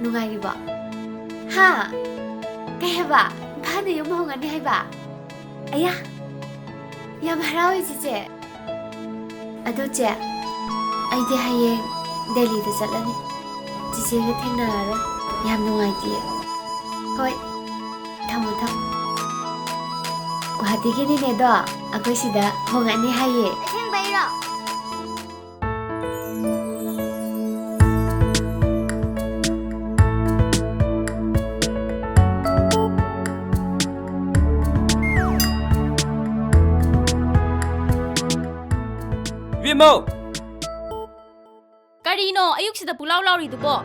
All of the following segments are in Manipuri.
누가이리봐. 하, 깨해봐. 파는 용모가니 해봐. 아야, 야 말아요 지제. 아도제, 아이디 하예 델리도 잘라니. 지제가 탱나라. 얌 누가이디에. 거의 타모 타. 과티기니네도 아고시다 홍아니 하예. 생바이로. Mo Karino ayuksida pulau lauri dubo.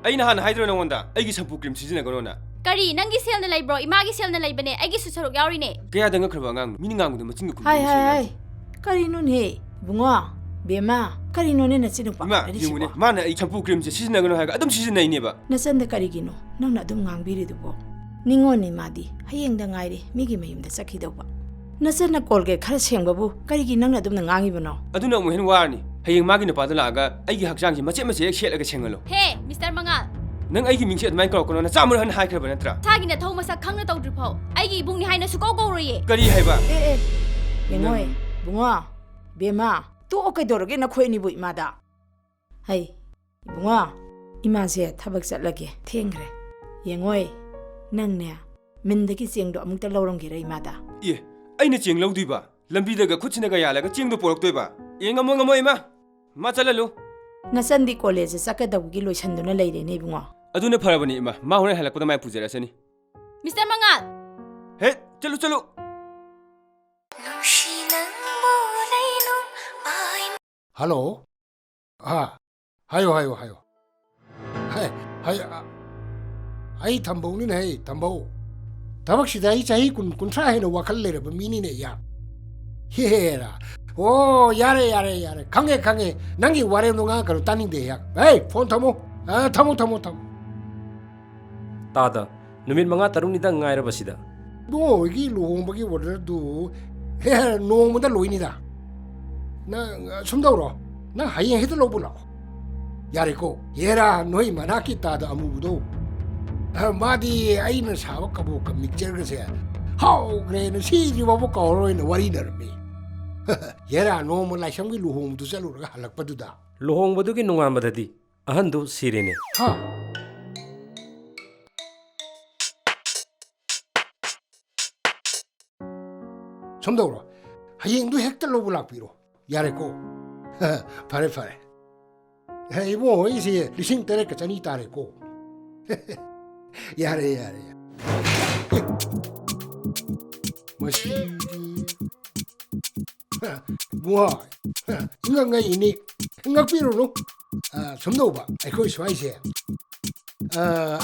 Aina han haidro na wanda aigi shampoo cream sizina gorona Kari nangi sel na lay bro imagi sel na lay bane aigi su saruk yauri ne. kaya danga khaba ngang mini ngang du macing ku hai Karino ne bunga bema Karino ne na chinu pa ma yungune mana ai shampoo cream se sizina gorona ha adam sizina ini ba na sanda karigino nang na dum ngang biri dubo ningon ni madi hayeng da ngai ri migi mayum da sakhi do ba na sanda kolge khar seng babu karigi nang na dum ngangi bano aduna mu hen warni hayeng magi na pada laga aigi hakjang ji mache mache shet aga chengalo Hey Mr. Mangal nang aigi mingse admai kro kono na chamur han hai khaba natra Thagi na thau masa khang na tawdri phau aigi ibung ni haina su ko roye. kari haiba yengoi bunga bema to o kai doroge na khoi ni bu imada hai bunga ima se thabak chatlage thengre yengoi nang ne mindagi chengdo amuk ta lorong ge re imada ye aina cheng lodi ba lambi daga khuchina ga yala ga cheng do porok toy ba yengamo ngamo ima ma chalalu na sandi college sakadabugi loisanduna leire ne bunga aduna pharabani ima ma hore halakpada mai pujara sani Mr. Mangal he chalu chalu Hello? Hayo. Hai, ai thambo ni nei, thambo. Tabak sidai chahi kuntra hai no wakal le ba mini ne ya. Hera. Oh, yare. Kange. Nangi ware no nga karu tani de ya. Hey, phone thamo. Thamo. Tada, numit mga tarung nida ngaira basida. No, gi luhong bagi order du. He, no mo da loi ni da. Na sumdauro. Na hayeng hito lo bula. Yare ko. Yera noi manaki tada amu do. Madi ai na sawa kabu ka mixture ga se. How gre na si ri babu ka ro na wari na me. Yera no mo la sham gi luhong du chalu ga halak padu da. Lohong badugi nunga madadi, ahandu sirene. Ha. somdauro. hayeng du hektar lo bulak piro. Yare ko. Pare. Hey mo isi lising tere ka chani tare ko. Yare. Masih. Wah, enggak ini, enggak piro no. Somdo ba, aku suai sih.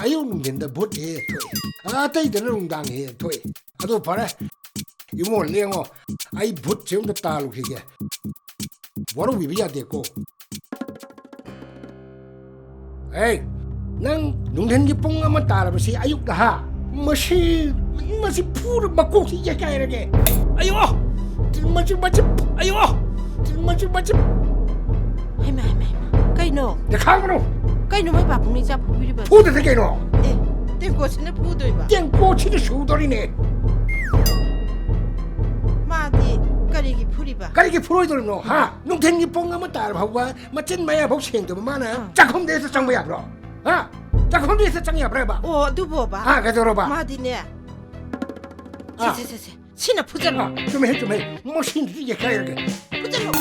Ayo nungguin dah bot toy. Tapi dah nunggang toy. Aduh parah. Imo lengo, ai bot cium dah talu kaya. Baru bibiya deko. Hey, nang nungguin gipong amat talu besi ayuk dah. Masih pur bakok sih ya kaya lagi. ayo Macam ayo Hema kaino dah kang no. kaino mai ba pung ni cha phu bi ba Phu dah kaya no. ten ko sine phu doi ba Tiang ko cina sudari ne. ma di kari gi phuri ba Kali ke puroi dori no. Ha, nungguin gipong amat talu bawa macam maya bau seng tu mana. Cakom desa cang maya bro. Ha, cakom desa cang ya berapa? o du bo ba Ha, kata roba. ma di ne se sina phujan Ha, cuma mesin dia kaya lagi. phujan lo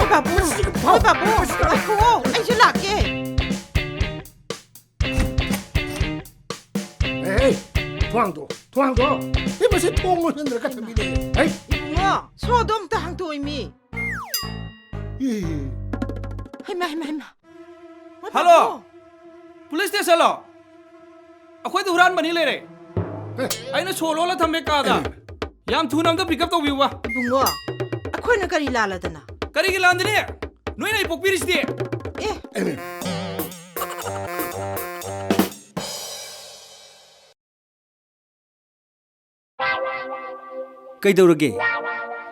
babu aku ai jela ke Hei, tuang tu. Ini masih tuang lu sendiri kata bini. Hei, ngo so dom ta hang toi mi hema Hello? Police station lo. Akwai du huran bani le re. Aina cholo la thamme ka da. Yam thu nam da pick up to biwa. bungo akhoi na kari la dana Kari gi landne. Noi nai pok piris de. Kaidaurage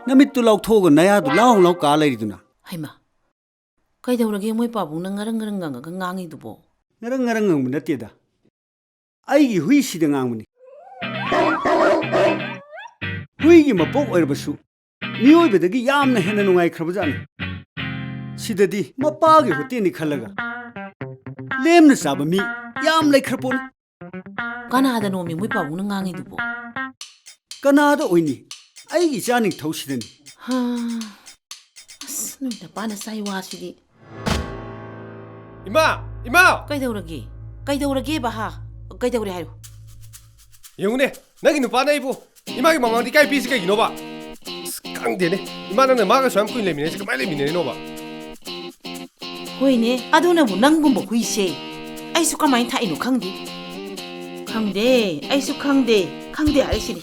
namit tu lau thoga naya du lau lau ka lai duna 하이마. ꯀꯩꯗꯧꯔꯒꯦ ꯃꯣꯏ ꯄꯥꯕꯨꯡꯅ ꯉꯔꯪ ꯉꯔꯪ ꯉꯪꯉꯒ ꯉꯥꯡꯉꯤꯗꯨꯕꯣ? ꯉꯔꯪ ꯉꯔꯪ ꯉꯪꯕ ꯅꯠꯇꯦꯗ. ꯑꯩꯒꯤ ꯍꯨꯏꯁꯤꯗ ꯉꯥꯡꯕꯅꯤ. ꯍꯨꯏꯒꯤ ꯃꯄꯣꯛ ꯑꯣꯏꯔꯕꯁꯨ ꯃꯤꯑꯣꯏꯕꯗꯒꯤ ꯌꯥꯝꯅ ꯍꯦꯟꯅ ꯅꯨꯡꯉꯥꯏꯈ꯭ꯔꯕꯖꯥꯠꯅꯤ. ꯁꯤꯗꯗꯤ ꯃꯄꯥꯒꯤ ꯍꯣꯇꯦꯜꯅꯤ ꯈꯜꯂꯒ ꯂꯦꯝꯅ ꯆꯥꯕ ꯃꯤ ꯌꯥꯝ ꯂꯩꯈ꯭ꯔꯄꯣꯠꯅꯤ. ꯀꯅꯥꯗꯅꯣꯃꯤ ꯃꯣꯏ ꯄꯥꯕꯨꯡꯅ ꯉꯥꯡꯉꯤꯗꯨꯕꯣ? ꯀꯅꯥꯗ ꯑꯣꯏꯅꯤ? ꯑꯩꯒꯤ ꯏꯆꯥ ꯅꯤꯡꯊꯧꯁꯤꯗꯅꯤ. ꯑꯁ ꯅꯣꯏ ꯅꯄꯥꯅ ꯆꯥꯏ ꯋꯥꯁꯤꯗꯤ. 이마! 이마! ꯀꯩꯗꯧꯔꯒꯦ? ꯀꯩꯗꯧꯔꯒꯦ ꯕꯍꯥ? ꯀꯩꯗꯧꯔꯦ ꯍꯥꯏꯔꯣ? 영훈이, 나기 누빠나 이보. 이마기 멍멍디 까이 비스가 이노바. 깡대네. 이마는 마가 소염 꾸인 레미네. 지금 빨리 미네 이노바. ꯍꯣꯏꯅꯦ ꯑꯗꯨꯅꯕꯨ ꯅꯪꯒꯨꯝꯕ ꯍꯨꯏꯁꯦ ꯑꯩꯁꯨ ꯀꯃꯥꯏꯅ ꯊꯥꯛꯏꯅꯣ ꯈꯪꯗꯦ. ꯈꯪꯗꯦ ꯑꯩꯁꯨ ꯈꯪꯗꯦ. ꯈꯪꯗꯦ ꯍꯥꯏꯁꯤꯅꯤ.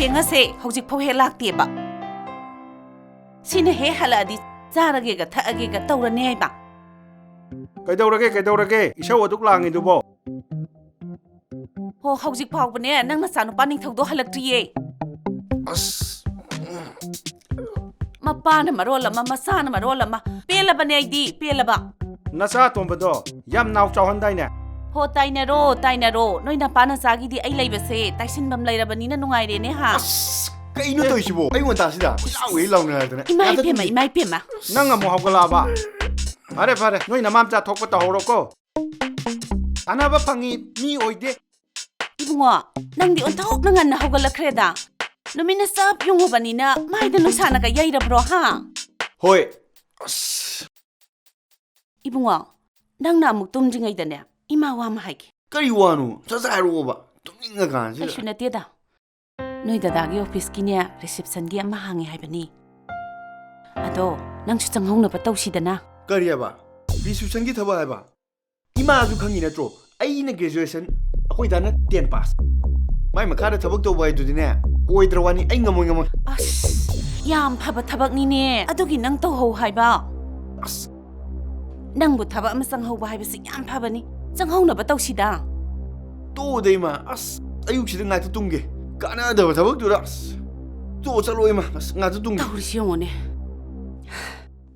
ꯐꯦꯡꯉꯁꯦ ꯍꯧꯖꯤꯛꯐꯥꯎ ꯍꯦꯛ ꯂꯥꯛꯇꯦꯕ. ꯁꯤꯅ ꯍꯦꯛ ꯍꯜꯂꯛꯑꯗꯤ ꯆꯥꯔꯒꯦꯒ ꯊꯛꯑꯒꯦꯒ ꯇꯧꯔꯅꯤ ꯍꯥꯏꯕ. ꯀꯩꯗꯧꯔꯒꯦ ꯏꯁꯧ ꯑꯗꯨꯛ ꯂꯥꯡꯉꯤꯗꯨꯕꯣ? ꯍꯣ ꯍꯧꯖꯤꯛ ꯐꯥꯎꯕꯅꯦ ꯅꯪ ꯅꯆꯥꯅꯨꯄꯥ ꯅꯤꯡꯊꯧꯗꯣ ꯍꯜꯂꯛꯇ꯭ꯔꯤꯌꯦ. ꯃꯄꯥꯅ ꯃꯔꯣꯜ ꯑꯃ ꯃꯆꯥꯅ ꯃꯔꯣꯜ ꯑꯃ ꯄꯦꯜꯂꯕꯅꯦ ꯑꯩꯗꯤ ꯄꯦꯜꯂꯕ. ꯅꯆꯥ ꯇꯣꯝꯕꯗꯣ ꯌꯥꯝ ꯅꯥꯎ ꯆꯥꯎꯍꯟꯗꯥꯏꯅꯦ? ꯍꯣ ꯇꯥꯏꯅꯔꯣ ꯇꯥꯏꯅꯔꯣ. ꯅꯣꯏ ꯅꯄꯥ ꯅꯆꯥꯒꯤꯗꯤ ꯑꯩ ꯂꯩꯕꯁꯦ ꯇꯥꯏꯁꯤꯟꯐꯝ ꯂꯩꯔꯕꯅꯤꯅ ꯅꯨꯡꯉꯥꯏꯔꯦꯅꯦ ꯍꯥ. ꯀꯩꯅꯣ ꯇꯧꯏꯁꯤꯕꯣ? ꯑꯩ ꯉꯟꯇꯥꯁꯤꯗ ꯂꯥꯎꯏ ꯂꯥꯎꯅꯔꯗꯅ. ꯏꯃꯥ ꯏꯄꯦꯝꯃ ꯏꯃꯥ ꯏꯄꯦꯝꯃ. ꯅꯪ ꯑꯃꯨꯛ ꯍꯧꯒꯠꯂꯛꯑꯕ? ꯐꯔꯦ ꯅꯣꯏ ꯅꯃꯥꯝꯆꯥ ꯊꯣꯛꯄ ꯇꯧꯍꯧꯔꯣꯀꯣ. ꯑꯅꯥꯕ ꯐꯪꯉꯤ ꯃꯤ ꯑꯣꯏꯗꯦ. 이붕어, 낭디 온타옥 능한 하고라크레다. 누미네 쌉 용호바니나 마이드 누사나가 야이라브로 하. 호이. 이붕어, 낭나 아무 똥징아이다네. 이마와 마하기. 까리 와노. 자자로바. 똥잉가 간지. 아슈나 띠다. 너희 다다기 오피스키냐 리셉션기 아마 항해 하이바니. 아도 낭 추장 홍나바 떠오시다나. 까리야바. 리셉션기 타바 해봐. 이마 아주 강이 나죠. 아이는 그레주에이션 ꯑꯩꯈꯣꯏ ꯗꯥꯅ 10 ꯄꯥꯁ ꯃꯥꯏ ꯃꯈꯥꯗ ꯊꯕꯛ ꯇꯧꯕ ꯍꯥꯏꯗꯨꯗꯤꯅꯦ ꯑꯣꯏꯗ꯭ꯔ ꯋꯥꯅꯤ ꯑꯩ ꯉꯝꯃꯣꯏ ꯑꯁ ꯌꯥꯝ ꯐꯕ ꯊꯕꯛꯅꯤꯅꯦ ꯑꯗꯨꯒꯤ ꯅꯪ ꯇꯧꯍꯧ ꯍꯥꯏꯕ ꯑꯁ ꯅꯪꯕꯨ ꯊꯕꯛ ꯑꯃ ꯆꯪꯍꯧꯕ ꯍꯥꯏꯕꯁꯤ ꯌꯥꯝ ꯐꯕꯅꯤ ꯆꯪꯍꯧꯅꯕ ꯇꯧꯁꯤꯗ ꯇꯣꯗꯩ ꯃꯥ ꯑꯁ ꯑꯌꯨꯛꯁꯤꯗ ꯉꯥꯛꯇ ꯇꯨꯝꯒꯦ ꯀꯥꯟꯅꯗꯕ ꯊꯕꯛꯇꯨꯗ ꯑꯁ ꯇꯣ ꯆꯠꯂꯣꯏ ꯃꯥ ꯑꯁ ꯉꯥꯛꯇ ꯇꯨꯝꯒꯦ ꯇꯧꯔꯤꯁꯤ ꯌꯦꯡꯉꯣꯅꯦ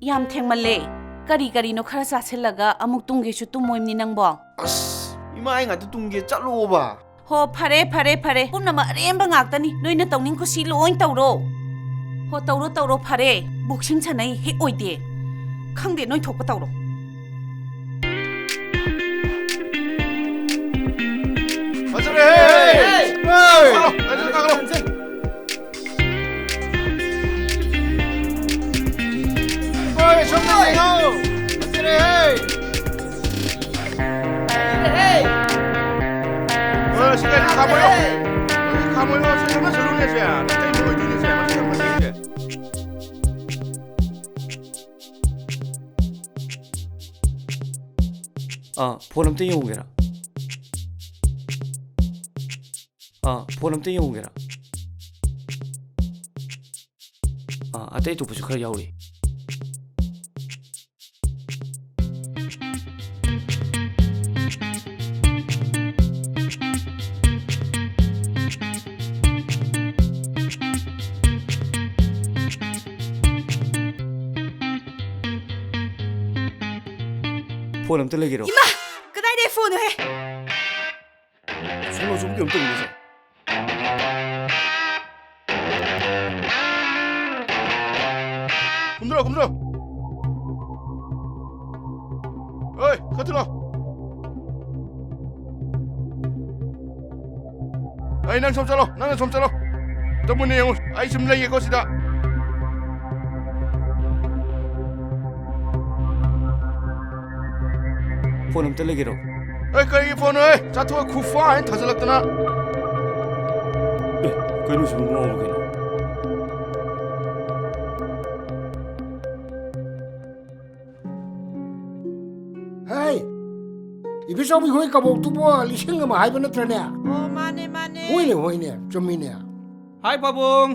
ꯌꯥꯝ ꯊꯦꯡꯃꯜꯂꯦ ꯀꯔꯤꯅꯣ ꯈꯔ ꯆꯥꯁꯤꯜꯂꯒ ꯑꯃꯨꯛ ꯇꯨꯝꯒꯦꯁꯨ ꯇꯨꯝꯃꯣꯏꯝꯅꯤ ꯅꯪꯕꯣ ꯑꯁ 이마 아이 나한테 뚱게 잘로봐. 호 파레 꿈나마 아렘바 ngaktani 노이나 tawning kusi loin tawro ho tawro 파레 boxing chanai he oide khangde noi thokpa tawro 맞으래 헤이 맞으래 가그럼 어이 정말 이거 맞으래 헤이 시간이 가버려. 가버려. 정말 저런 애야. 진짜 이거 이런 애야. 맞아. 폰 아무튼 이용해라. 폰 아무튼 이용해라. 아떼 또 부족 그래 야우리. 폰 아무튼 레기로. 이마 그다이데 폰을 해 손로 좀 엄청 무서. 곰들어. 어이, 커트러. 아이 난 좀 잘라. 나는 좀 잘라. 때문에 형 아이 좀 내게 것이다. Phone ꯑꯝꯇ ꯂꯩꯒꯦꯔꯣ Ê, cây phone ơi, cha thôi khu phá anh thật sự là tên ꯑꯦ ꯀꯩꯅꯣ ꯁꯤꯕꯨ ꯉꯥꯎꯕ ꯀꯩꯅꯣ Hey, ibisau bi hoi kabok tu bo lising ma hai bana trane. ꯑꯣ ꯃꯥꯅꯦ ꯃꯥꯅꯦ Hoi ne, chumi ne. Hai pabong.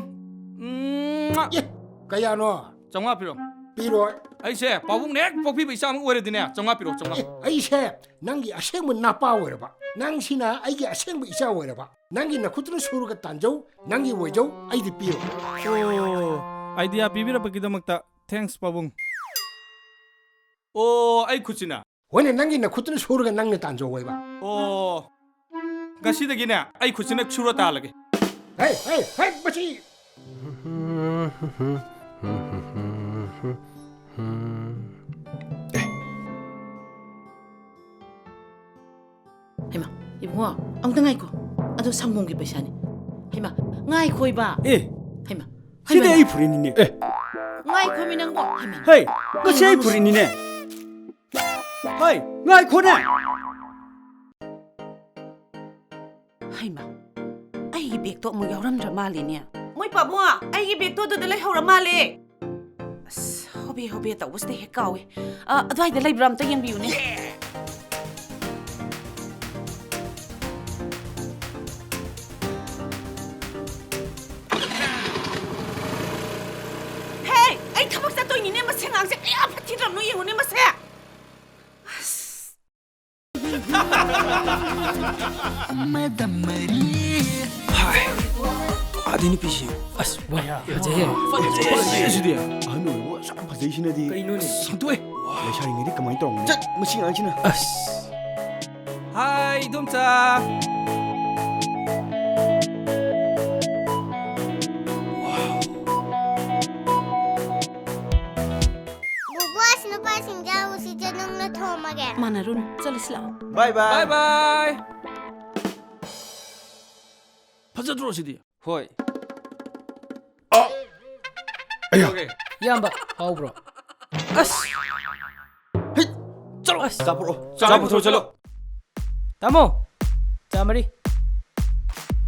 Ye, kaya no. Chonga piro. Piro. Ai se pabong nek popi bi sam ore dine. Chonga piro chonga. Ai se, nangi aseng mun na pa wera ba. Nang sina ai gi aseng bi isa wera ba. Nangi na khutun suru ka tanjau, nangi wojau ai di piro. Oh, idea bibira pakidamakta. Thanks pabong. Oh, ai kuchina. Hoi ne nangi na khutun suru ka nang na tanjau wei ba. Oh. Gasidagine ai kuchina chura ta lage. Hey, bachi. ꯍꯩꯃꯥ ꯏꯕꯨꯡꯉꯣ ꯑꯝꯇ ꯉꯥꯏꯈꯣ ꯑꯗꯣ ꯁꯪꯒꯣꯝꯒꯤ ꯄꯩꯁꯥꯅꯤ ꯍꯩꯃꯥ ꯉꯥꯏꯈꯣꯏꯕ ꯑꯦ ꯍꯩꯃꯥ ꯁꯤꯗꯤ ꯑꯩ ꯐꯨꯔꯤꯅꯤꯅꯦ ꯑꯦ ꯉꯥꯏꯈꯣꯃꯤ ꯅꯪꯕꯣ ꯍꯩꯃꯥ ꯍꯩ ꯉꯁꯤ ꯑꯩ ꯐꯨꯔꯤꯅꯤꯅꯦ ꯍꯩ ꯉꯥꯏꯈꯣꯅꯦ ꯍꯩꯃꯥ ꯑꯩꯒꯤ ꯕꯦꯛꯇꯣ ꯑꯃꯨꯛ ꯌꯥꯎꯔꯝꯗ꯭ꯔ ꯃꯥꯜꯂꯦꯅꯦ ꯃꯣꯏ ꯄꯥꯕꯨꯡ ꯑꯩꯒꯤ ꯕꯦꯛꯇꯣ ꯑꯗꯨꯗ ꯂꯩꯍꯧꯔ ꯃꯥꯜꯂꯦ ꯑꯁ ꯍꯣꯕꯦ ꯇꯧꯕꯁꯤꯗ ꯍꯦꯛ ꯀꯥꯎꯋꯦ ꯑꯗꯨꯋꯥꯏꯗ ꯂꯩꯕ꯭ꯔꯥ ꯑꯝꯇ ꯌꯦꯡꯕꯤꯌꯨꯅꯦ ꯑꯩ ꯊꯕꯛ ꯆꯠꯇꯣꯏꯅꯤꯅꯦ ꯃꯁꯦ ꯉꯥꯡꯁꯦ ꯀꯌꯥ ꯐꯠꯈꯤꯗ꯭ꯔꯕꯅꯣ ꯌꯦꯡꯉꯨꯅꯦ ꯃꯁꯦ ꯑꯥꯗꯤ ꯅꯨꯄꯤꯁꯤ ꯑꯁ ꯋꯥ ꯐꯖꯩꯌꯦ ꯐꯖꯩꯌꯦ Anh ơi, sao anh phải dây xin đi? ꯀꯩꯅꯣꯅꯦ Santuê. Lấy sao người đi cầm máy tổng. Chắc mà xin anh chứ nào. ꯑꯁ Hai domcha. Bubuas na pa sinjaw si Janong na thomage. ꯃꯥꯟꯅꯔꯨꯅꯨ ꯆꯠꯂꯁꯤ ꯂꯥꯛꯑꯣ Bye bye. Bye bye. ꯐꯖꯗ꯭ꯔꯣ ꯁꯤꯗꯤ ꯍꯣꯏ Okay. ꯏꯌꯥꯝꯕ ꯍꯥꯎꯕ꯭ꯔꯣ ꯑꯁ ꯆꯠꯂꯣ ꯑꯁ Zapro. ꯆꯥ ꯄꯨꯊꯣꯛ ꯆꯠꯂꯣ ꯇꯥꯃꯣ ꯆꯥꯃꯔꯤ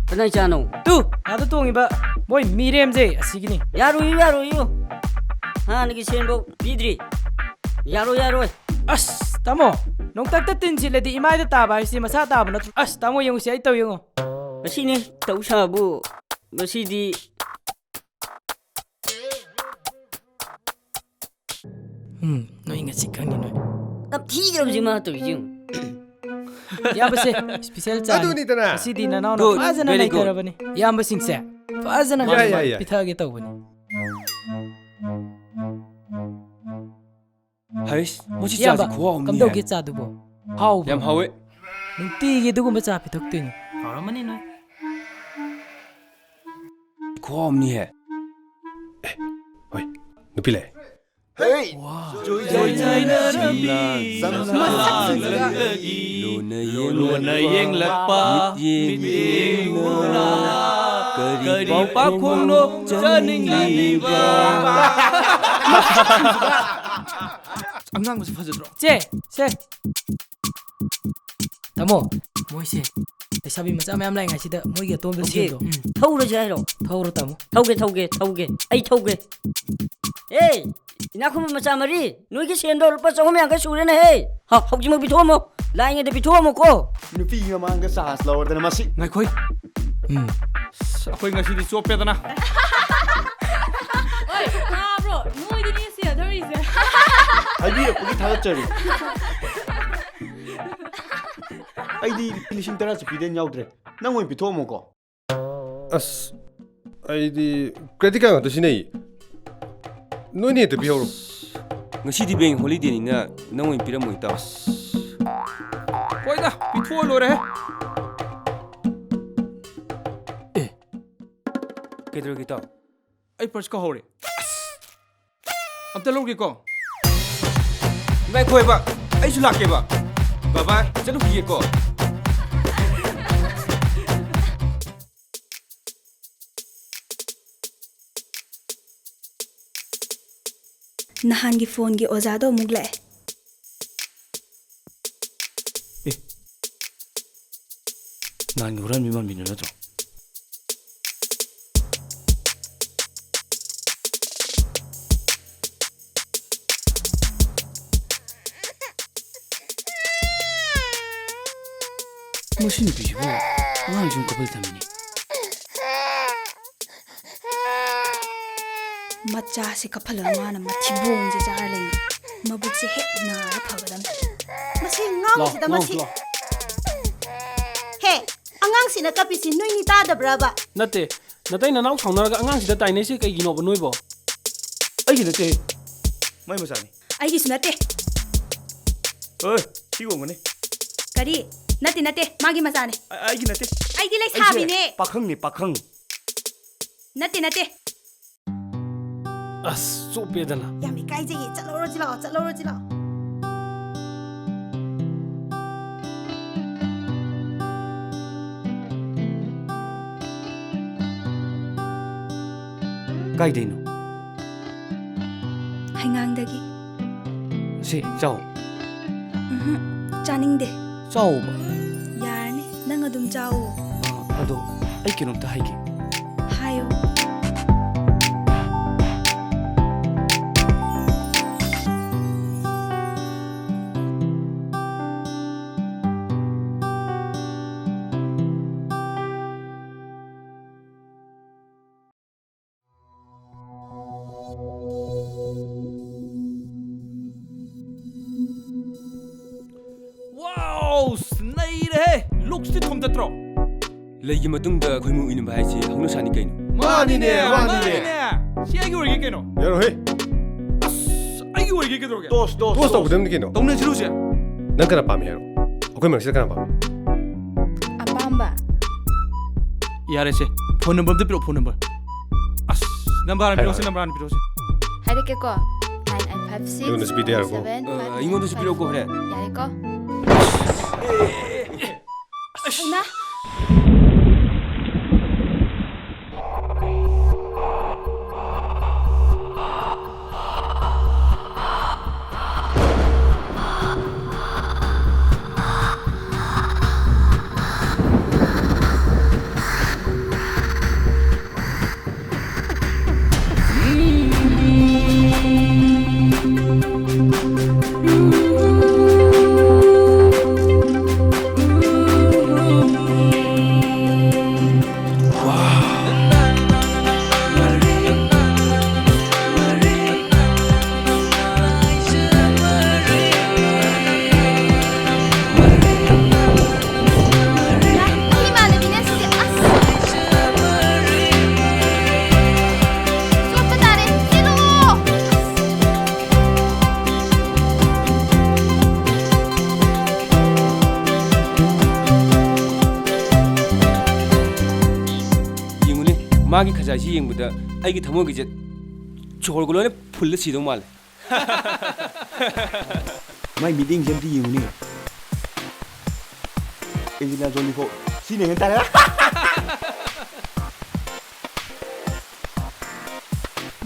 ꯀꯅꯥꯏ ꯆꯥꯅꯣ ꯇꯨ ꯑꯥꯗ ꯇꯣꯡꯉꯤꯕ ꯃꯣꯏ ꯃꯤꯔꯦꯝꯁꯦ ꯑꯁꯤꯒꯤꯅꯤ ꯌꯥꯔꯣꯏꯌꯨ ꯍꯥꯟꯅꯒꯤ ꯁꯦꯟꯐꯧ ꯄꯤꯗ꯭ꯔꯤ ꯌꯥꯔꯣꯏ ꯑꯁ ꯇꯥꯃꯣ ꯅꯣꯡꯇꯛꯇ ꯇꯤꯟ ꯁꯤꯠꯂꯗꯤ ꯏꯃꯥꯏꯗ ꯇꯥꯕ ꯍꯥꯏꯁꯤ ꯃꯁꯥ ꯇꯥꯕ ꯅꯠꯇ꯭ꯔꯣ ꯑꯁ ꯇꯥꯃꯣ ꯌꯦꯡꯉꯨꯁꯤ ꯑꯩ ꯇꯧ ꯌꯦꯡꯉꯣ ꯃꯁꯤꯅꯤ ꯇꯧ ꯁꯥꯕꯨ ꯃꯁꯤꯗꯤ ꯅꯣꯏ ꯉꯁꯤ ꯈꯪꯅꯤ ꯅꯣꯏ ꯅꯝꯊꯤꯈ꯭ꯔꯕꯁꯤ ꯃꯥ ꯇꯧꯔꯤꯁꯤ ꯏꯌꯥꯝꯕꯁꯦ ꯏꯁꯄꯤꯁꯦꯜ ꯆꯥꯅꯤ ꯑꯗꯨꯅꯤꯗꯅ ꯉꯁꯤꯗꯤ ꯅꯅꯥꯎꯅ Good, ꯐꯖꯅ very good. ꯂꯩꯊꯔꯕꯅꯤ ꯏꯌꯥꯝꯕꯁꯤꯡꯁꯦ ꯐꯖꯅ ꯌꯥꯏ. ꯄꯤꯊꯛꯑꯒꯦ ꯇꯧꯕꯅꯤ ꯍꯩꯁ ꯃꯁꯤ ꯏꯌꯥꯝꯕ ꯆꯥꯁꯤ ꯈꯨꯍꯥꯎ ꯑꯃꯅꯤ ꯀꯝꯗꯧꯒꯦ ꯆꯥꯗꯨꯕꯣ ꯍꯥꯎꯕ꯭ꯔꯣ ꯌꯥꯝ ꯍꯥꯎꯋꯦ ꯅꯨꯡꯇꯤꯒꯤ ꯑꯗꯨꯒꯨꯝꯕ ꯆꯥ ꯄꯤꯊꯛꯇꯣꯏꯅꯤ ꯍꯥꯎꯔꯝꯃꯅꯤ ꯅꯣꯏ ꯈꯨꯍꯥꯎ ꯑꯃꯅꯤꯍꯦ ꯍꯣꯏ ꯅꯨꯄꯤ ꯂꯩ Hey. ꯂꯨꯅ ꯌꯦꯡꯂꯛꯄ ꯃꯤꯠꯌꯦꯡꯅ ꯀꯔꯤ ꯄꯥꯈꯣꯡꯅꯣ ꯆꯥꯅꯤꯡꯂꯤꯕ ꯑꯉꯥꯡꯕꯁꯤ ꯐꯖꯗ꯭ꯔꯣ ꯆꯦ ꯁꯦ ꯇꯥꯃꯣ ꯃꯣꯏꯁꯦ ꯂꯩꯁꯥꯕꯤ ꯃꯆꯥ ꯃꯌꯥꯝ ꯂꯥꯛꯏꯉꯩꯁꯤꯗ ꯃꯣꯏꯒꯤ ꯑꯇꯣꯝꯕ ꯁꯦꯟꯗꯣ ꯊꯧꯔꯁꯤ ꯍꯥꯏꯔꯣ ꯊꯧꯔꯣ ꯇꯥꯃꯣ ꯊꯧꯒꯦ ꯑꯩ ꯊꯧꯒꯦ ꯑꯦ ꯏꯅꯥꯈꯨꯝꯕ ꯃꯆꯥ ꯃꯔꯤ ꯅꯣꯏꯒꯤ ꯁꯦꯟꯗꯣ ꯂꯨꯄꯥ 150 ꯁꯨꯔꯦꯅꯦ ꯍꯦ ꯍꯧꯖꯤꯛꯃꯛ ꯄꯤꯊꯣꯛꯑꯝꯃꯣ ꯂꯥꯏꯉꯩꯗ ꯄꯤꯊꯣꯛꯑꯝꯃꯣꯀꯣ Nupi ngamanga sahas lawar dana masih. ꯉꯥꯏꯈꯣꯏ ꯑꯩꯈꯣꯏ ꯉꯁꯤꯗꯤ ꯆꯣꯞꯄꯦꯗꯅ ꯍꯣꯏ ꯇꯥꯕ꯭ꯔോ ꯅꯣꯏꯗꯤꯅꯦ ꯁꯦꯟꯊꯔꯤꯁꯦ Haji pergi thagat cari. Aidi lising tara sepiden yaudre. Nang mo pito mo ko. ꯑꯁ ꯑꯩꯗꯤ ꯀ꯭ꯔꯦꯗꯤꯠ ꯀꯥꯔꯗ ꯉꯥꯛꯇ ꯁꯤꯖꯤꯟꯅꯩ ꯅꯣꯏꯅ ꯍꯦꯛꯇ ꯄꯤꯍꯧꯔꯣ ꯉꯁꯤꯗꯤ ꯕꯦꯡ ꯍꯣꯂꯤꯗꯦꯅꯤꯅ ꯅꯪ ꯑꯣꯏꯅ ꯄꯤꯔꯝꯃꯣ ꯏꯇꯥꯎ ꯍꯣꯏꯗ ꯄꯤꯊꯣꯛꯑ ꯂꯣꯏꯔꯦꯍꯦ ꯀꯩꯗꯧꯔꯒꯦ ꯏꯇꯥꯎ ꯑꯩ ꯄꯔꯁ ꯀꯥꯎꯍꯧꯔꯦ ꯑꯝꯇ ꯂꯧꯒꯦꯀꯣ ꯉꯥꯏꯈꯣꯏꯕ ꯑꯩꯁꯨ ꯂꯥꯛꯀꯦꯕ ꯕꯕꯥ ꯆꯠꯂꯨꯈꯤꯒꯦꯀꯣ ꯅꯍꯥꯟꯒꯤ ꯐꯣꯟꯒꯤ ꯑꯣꯖꯥꯗꯣ ꯑꯃꯨꯛ ꯂꯥꯛꯑꯦ 난 후란미만 믿는 거죠. 무슨 일이지? 뭐 좀 겁을 담으니. ꯃꯆꯥꯁꯤ ꯀꯞꯍꯜꯂꯒ ꯃꯥꯅ ꯃꯊꯤꯕꯣꯡꯁꯦ ꯆꯥꯔ ꯂꯩ ꯃꯕꯨꯛꯁꯦ ꯍꯦꯛ ꯅꯥꯔ ꯐꯒꯗꯝꯅꯤ ꯃꯁꯤ ꯉꯥꯎꯁꯤꯗ ꯃꯁꯤ ꯍꯦ ꯑꯉꯥꯡꯁꯤꯅ ꯀꯞꯄꯤꯁꯤ ꯅꯣꯏꯅꯤ ꯇꯥꯗꯕ꯭ꯔꯕ ꯅꯠꯇꯦ ꯅꯇꯩ ꯅꯅꯥꯎ ꯁꯥꯎꯅꯔꯒ ꯑꯉꯥꯡꯁꯤꯗ ꯇꯥꯏꯅꯩꯁꯦ ꯀꯩꯒꯤꯅꯣꯕ ꯅꯣꯏꯕꯣ ꯑꯩꯒꯤ ꯅꯠꯇꯦ ꯃꯥꯏ ꯃꯆꯥꯅꯤ ꯑꯩꯒꯤꯁꯨ ꯅꯠꯇꯦ ꯁꯤꯒꯣꯡꯒꯅꯤ ꯀꯔꯤ ꯅꯠꯇꯦ ꯃꯥꯒꯤ ꯃꯆꯥꯅꯦ ꯑꯩꯒꯤ ꯅꯠꯇꯦ ꯑꯩꯗꯤ ꯂꯩꯁꯥꯕꯤꯅꯦ ꯄꯥꯈꯪꯅꯤ ꯄꯥꯈꯪ ꯅꯠꯇꯦ ꯑꯁ ꯆꯣꯞꯄꯦꯗꯅ ꯌꯥꯝ ꯏꯀꯥꯏꯖꯩꯌꯦ ꯆꯠꯂꯧꯔꯁꯤ ꯂꯥꯛꯑꯣ ꯀꯥꯏꯗꯩꯅꯣ? ꯍꯩꯉꯥꯡꯗꯒꯤ ꯁꯤ ꯆꯥꯎ. ꯆꯥꯅꯤꯡꯗꯦ ꯆꯥꯎꯕ. ꯌꯥꯔꯅꯤ ꯅꯪ ꯑꯗꯨꯝ ꯆꯥꯎꯋꯣ. ꯑꯗꯣ ꯑꯩ ꯀꯩꯅꯣꯝꯇ ꯍꯥꯏꯒꯦ. ꯍꯥꯏꯌꯣ. 와우 스네이레 룩스티 톰tatro ꯂꯩꯒꯤ ꯃꯇꯨꯡꯗ ꯈꯣꯏꯃꯨ ꯏꯅꯕ ꯍꯥꯏꯁꯤ ꯍꯧꯅꯁꯥꯅꯤ ꯀꯩꯅꯣ 마니네 시 아기 월게 깨노 ꯌꯥꯔꯣꯍꯦ 아기 월게 깨도록 도스 ꯇꯣꯁ ꯇꯧꯒꯗꯕꯅꯤ ꯀꯩꯅꯣ 동네 지루지 ꯅꯪ ꯀꯅꯥ ꯄꯥꯝꯃꯤ ꯍꯥꯏꯔꯣ ꯑꯩꯈꯣꯏ ꯃꯔꯛꯁꯤꯗ ꯀꯅꯥ ꯄꯥꯝꯃꯤ ꯑꯄꯥꯝꯕ 야레세 폰 넘버도 필요 폰 넘버 아스 넘버 하나 필요세 넘버 하나 필요세 하이레케코 9856 이거는 스피드 하고. 7 이거는 필요 없고 그래. 야레코 하이마 마기 가자시 ꯌꯦꯡꯕꯗ ꯑꯩꯒꯤ ꯊꯃꯣꯏꯒꯤꯁꯦ ꯆꯣꯔꯒ ꯂꯣꯏꯅ ꯐꯨꯜꯂ ꯁꯤꯗꯧ ꯃꯥꯜꯂꯦ. 마이 미팅 좀 띄우니. 엔지나 졸리포 진행은 따라.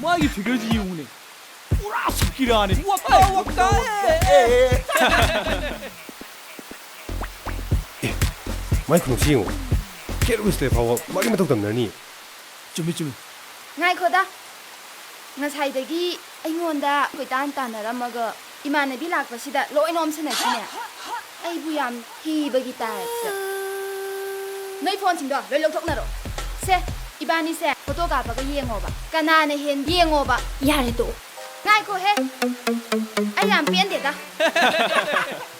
마이 되게지 이용네 우라 스키라네 왔다 마이크 놓지 용. 깨르고 있을 때 봐봐. 마기 못 덤나니. 좀 ꯉꯥꯏꯈꯣꯗ ꯉꯁꯥꯏꯗꯒꯤ ꯑꯩꯉꯣꯟꯗ ꯀꯣꯏꯇꯥꯟ ꯇꯥꯟꯅꯔꯝꯃꯒ ꯏꯃꯥꯟꯅꯕꯤ ꯂꯥꯛꯄꯁꯤꯗ ꯂꯣꯏꯅ ꯑꯣꯝꯁꯤꯟꯅꯈꯤꯅꯦ ꯑꯩꯕꯨ ꯌꯥꯝ ꯍꯤꯕꯒꯤ ꯇꯥꯏꯞꯇ ꯅꯣꯏ ꯐꯣꯟꯁꯤꯡꯗꯣ ꯂꯣꯏ ꯂꯧꯊꯣꯛꯅꯔꯣ ꯁꯦ 이바니세 포토 가봐가 예행어봐 까나네 헨 예행어봐 야래도 ꯉꯥꯏꯈꯣꯍꯦ ꯑꯩ ꯌꯥꯝ ꯄꯦꯟꯗꯦꯗ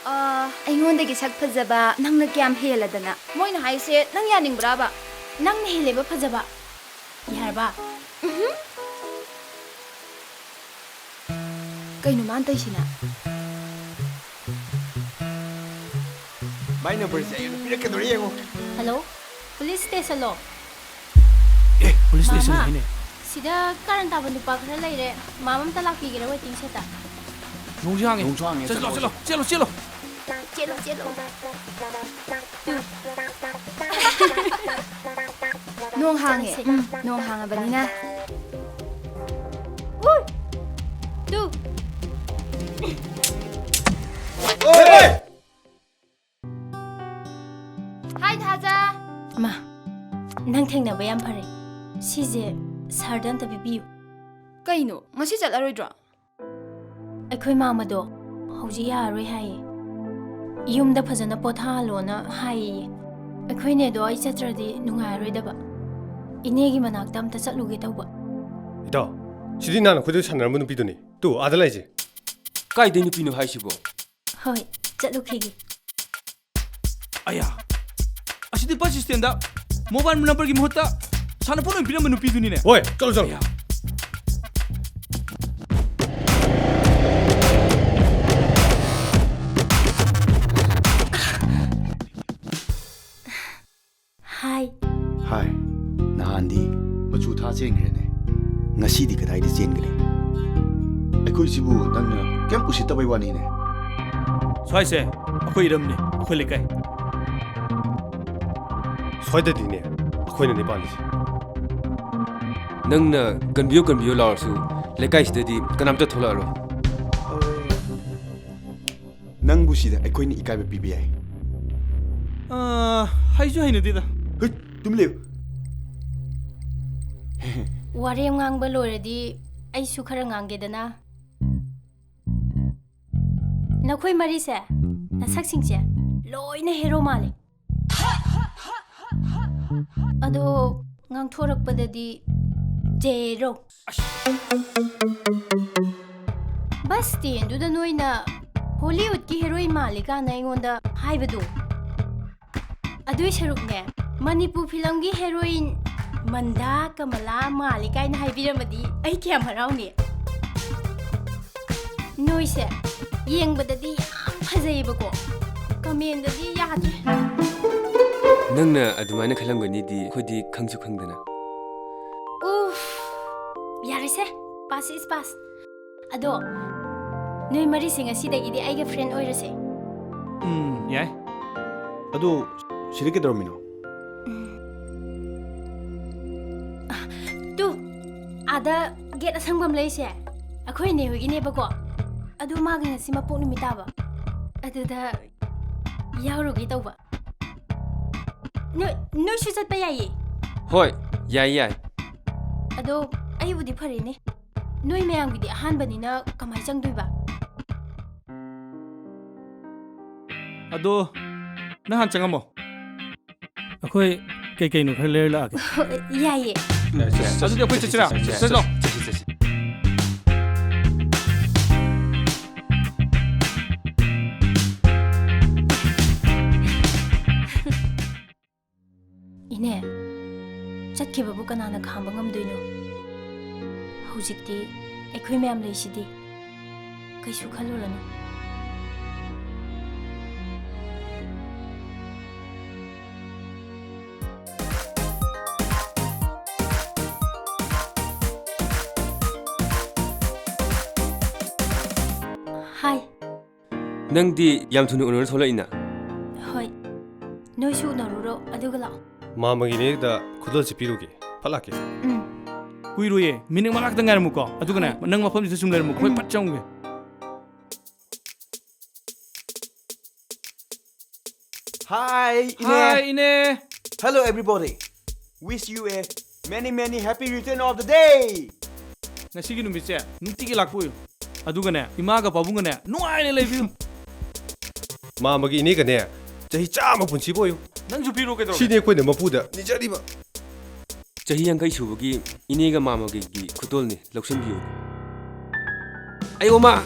ꯑꯩꯉꯣꯟꯗꯒꯤ ꯁꯛ ꯐꯖꯕ ꯅꯪꯅ ꯀꯌꯥꯝ ꯍꯦꯜꯂꯗꯅ ꯃꯣꯏꯅ ꯍꯥꯏꯁꯦ ꯅꯪ ꯌꯥꯅꯤꯡꯕ꯭ꯔꯥꯕ ꯅꯪꯅ ꯍꯦꯜꯂꯦꯕ ꯐꯖꯕ ꯌꯥꯔꯕ ꯀꯩꯅꯣ ꯃꯥꯟ ꯇꯧꯏꯁꯤꯅ 마이 넘버를 이렇게 노래 예고. ꯍꯜꯂꯣ ꯄꯨꯂꯤꯁ ꯁ꯭ꯇꯦꯁꯟꯂꯣ ꯄꯨꯂꯤꯁ ꯁ꯭ꯇꯦꯁꯟ ꯃꯥꯃꯥ ꯍꯥꯏꯅꯦ. ꯁꯤꯗ ꯀꯔꯟ ꯇꯥꯕ ꯅꯨꯄꯥ ꯈꯔ ꯂꯩꯔꯦ ꯃꯥꯃ ꯑꯝꯇ ꯂꯥꯛꯄꯤꯒꯦꯔꯥ ꯋꯦꯇꯤꯡ ꯁꯦꯠꯇ 농주항에 찔러 ꯅꯣꯡ ꯍꯥꯡꯉꯦ ꯅꯣꯡ ꯍꯥꯡꯉꯕꯅꯤꯅ two Hi Thaja. Ma, nang thengna ba yam phare. Sije sardan ta bibiu. Kaino, ngasi chatlaroidro? Akhoi mama do hauji yaroi hai. Yumda phajana pothalona hai. Akhoi ne do ai chatradi nungai daba. Inegi manakta amta chatluge tawba. 이다 시디 나는 그대로 찾는 눈빛이더니 또 아들라이지 까이데 누피노 하이시보. Hoi, chatlukhigi. Ayah. Asidi pas stand up. Mobile number ki mohta. Sana pun pina menu pi duni ne. 오이 쩔쩔 Hi. Hi. Nahandi machu tha chengrene. Ngasi di kadai di chengre. Aikoi sibu nangna kem usita bai wani ne. Swai se. Akoi iram ne. Akoi lekai. 소이데디네 아코이는 네발리지 낭나 간비오 라르수 레카이시데디 까남타 톨라로. Nang busida aikoi ni ikai ba PBI. Haiju haine dida. Hei, tum leu. Wari ngang loradi ai su khara ngange dana. Nakhoi mari se. Nasak singche. Loina hero male. Ado ngang thorak padadi zero. Bas tin du da noina Hollywood ki heroine malika na ingonda haibadu. Adui sharuk ne Manipur film ki heroine Manda Kamala malika na haibiramadi ai kyam harauni. Noise yengbadadi phajayibako. Kamendadi yadre. 낭나 아두마이나 칼랑거니디 코디 강수 강다나. Uff, yarise. Pass is pass. Ado, noi mari singa sidagidi aiga friend oirase. Yai. Adu sirike dormino. Tu, ada get asangbam leise. Akhoi ne hogine bako. Adu magi ngasi mapok numitaba. Aduda yaurugi tawba. No shu chat pa yayi. Hoi, yai. Ado ayubudi phare ne. Noi mayam gidi ahan banina kamai changduiba. Ado nahan changamo. Akoi kei no khale la. Yayi. Adu akoi chachira. Chalo. Ine, chatkibabu kanana khamba ngamdoino. Hujikti aikhoi mayam leisidi. Kaisu khalulanu. Hi. 낭디 얌투니 오늘 솔라이나. Hoi. Noi shu naruro aduga lao. 마마기네다 쿠더지 비루기 팔라게 Kuiruye, mining malak dengar muka. Adu kana, nang mapam di sumler muka. Koi patchang ge. Hi, Ine. Hi, Ine. Hello, everybody. Wish you a many happy return of the day. Nasi gini misya, nunti ke lakpuyo. Adu kana, imaga pabunga na, nuai le lebiu. 마마기 이네가네 자히 짜마 분치 보여 Nang jupiru ke dro. 시디에 코이네 마푸다 니자리바 자히 양가이 수부기 이네가 마마게기 쿠톨니 럭신비오. 아이 오마.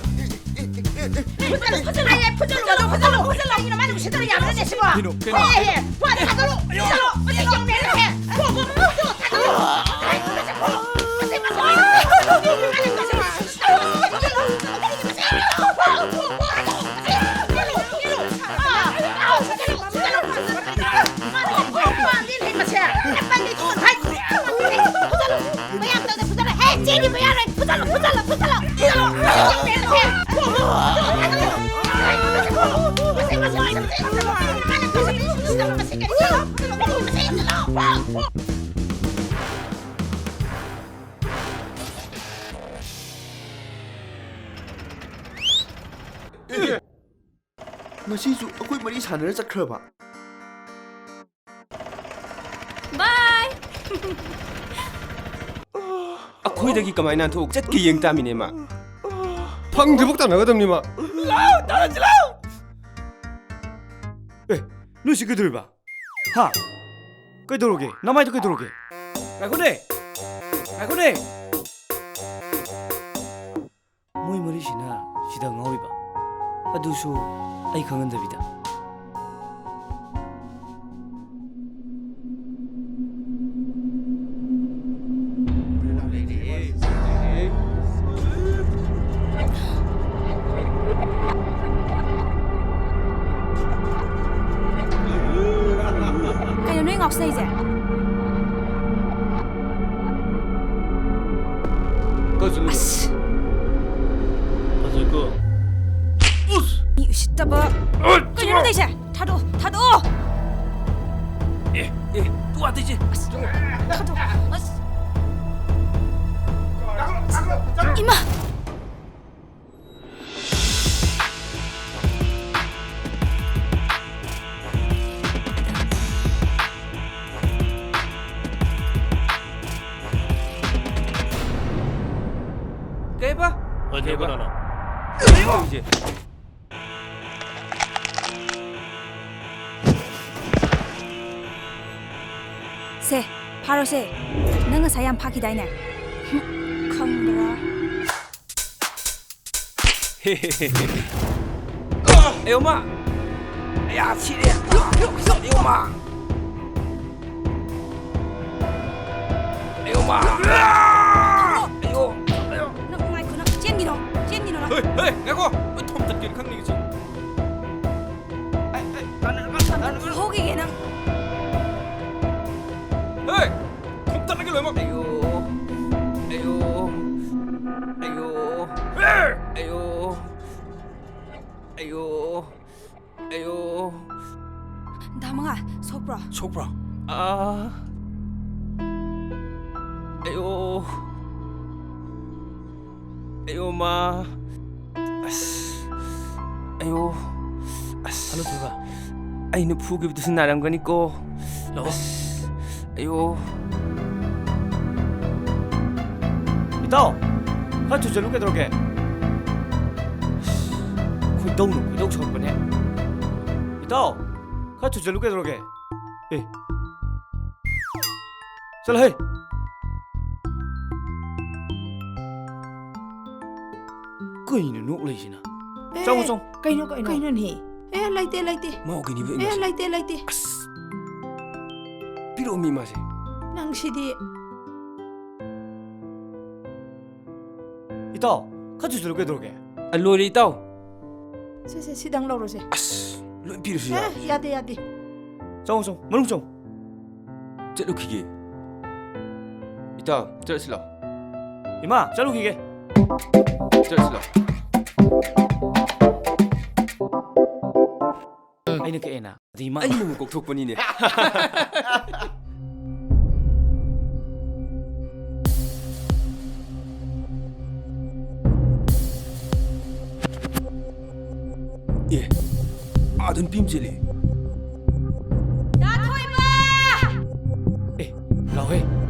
Ngasisu akoi mari sanara chakhraba. ꯑꯩꯈꯣꯏꯗꯒꯤ ꯀꯃꯥꯏꯅ ꯅꯥꯟꯊꯣꯛ ꯆꯠꯀꯦ ꯌꯦꯡ ꯇꯥꯃꯤꯅꯦ ꯃꯥ ꯐꯪꯗ꯭ꯔꯤꯐꯥꯎ ꯇꯥꯟꯅꯒꯗꯕꯅꯤ ꯃꯥ ꯂꯥꯎ ꯇꯥꯟꯅꯁꯤ ꯂꯥꯎ ꯑꯦ ꯅꯣꯏꯁꯤ ꯀꯩꯗꯧꯔꯤꯕ ꯍꯥ ꯀꯩꯗꯧꯔꯒꯦ ꯅꯃꯥꯏꯗꯣ ꯀꯩꯗꯧꯔꯒꯦ ꯉꯥꯏꯈꯣꯅꯦ ꯉꯥꯏꯈꯣꯅꯦ ꯃꯣꯏ ꯃꯔꯤꯁꯤꯅ ꯁꯤꯗ ꯉꯥꯎꯔꯤꯕ ꯑꯗꯨꯁꯨ ꯑꯩ ꯈꯪꯍꯟꯗꯕꯤꯗ Kaya ano yung off-stage eh? 꺼질러 꺼질 거 이 으시다봐. Kaya ano tayo 타도 타도. 또 왔듯이 타도. 이마. Kaya ba? 어디 해보라나 이제 세, 바로 세. 너가 사양 파기다이네. 콩들아. 에이 엄마 야 치래 에이 엄마 에이 엄마 에이고 너 마이크 너 젠기노 나. Hey, ngako. Thom thật kiến khắc này chứ. 호기게 너. Hey, thom thật cái lối mà. 에이고 에이고 에이고 에이고 에이고 에이고 나망아 소프라. 속브라 아 에이고 에이고 마 에이고 하나 들어가 아이는 푸기부터 나란 거니까 에이고 이따 같이 저녁에 들어게 거의 너무 저럴 거네 이따 같이 저녁에 들어게 에 살해 그이는 누구이시나 정우성 Kaino ni. Laite. 먹이니 왜 Laite. 필요 없니 맛이 Nang sidi. 이따 같이 저녁에 들어게 알로리 이따 Se sidang loro se. 로 필요시야 Yade. 정우성 멀웅성 짤룩히게 이따 짤슬라 이마 짤룩히게 짤슬라 아이는 그 애나 이마 아이는 꼭 덕분이네 예 아든 빔질이 에 라오해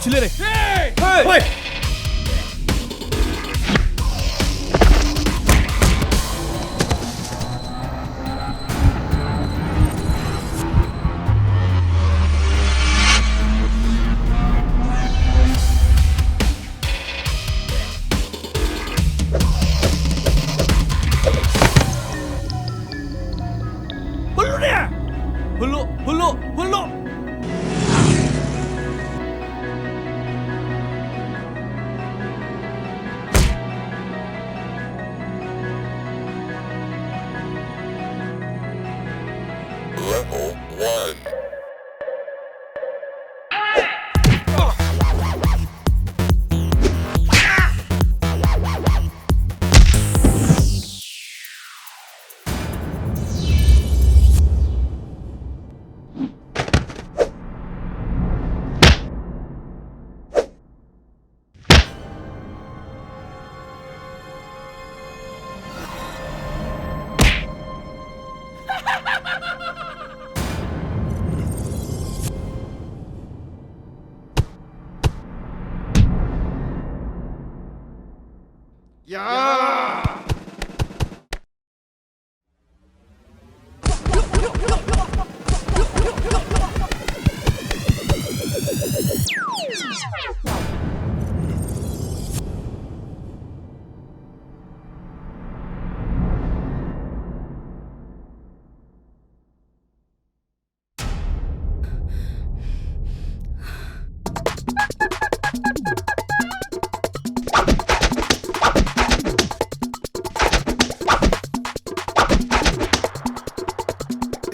실례래. 헐! 홀로. 야!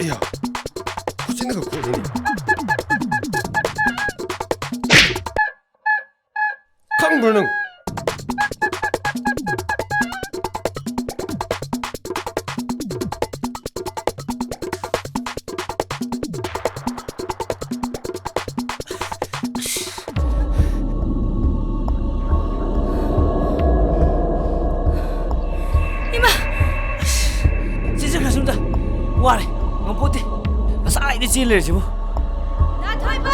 야, 고치는 거 고리니. 강불능. 진짜 가슴다. 와래. ngopoti asai đi xin lời chứ Na thôi ba.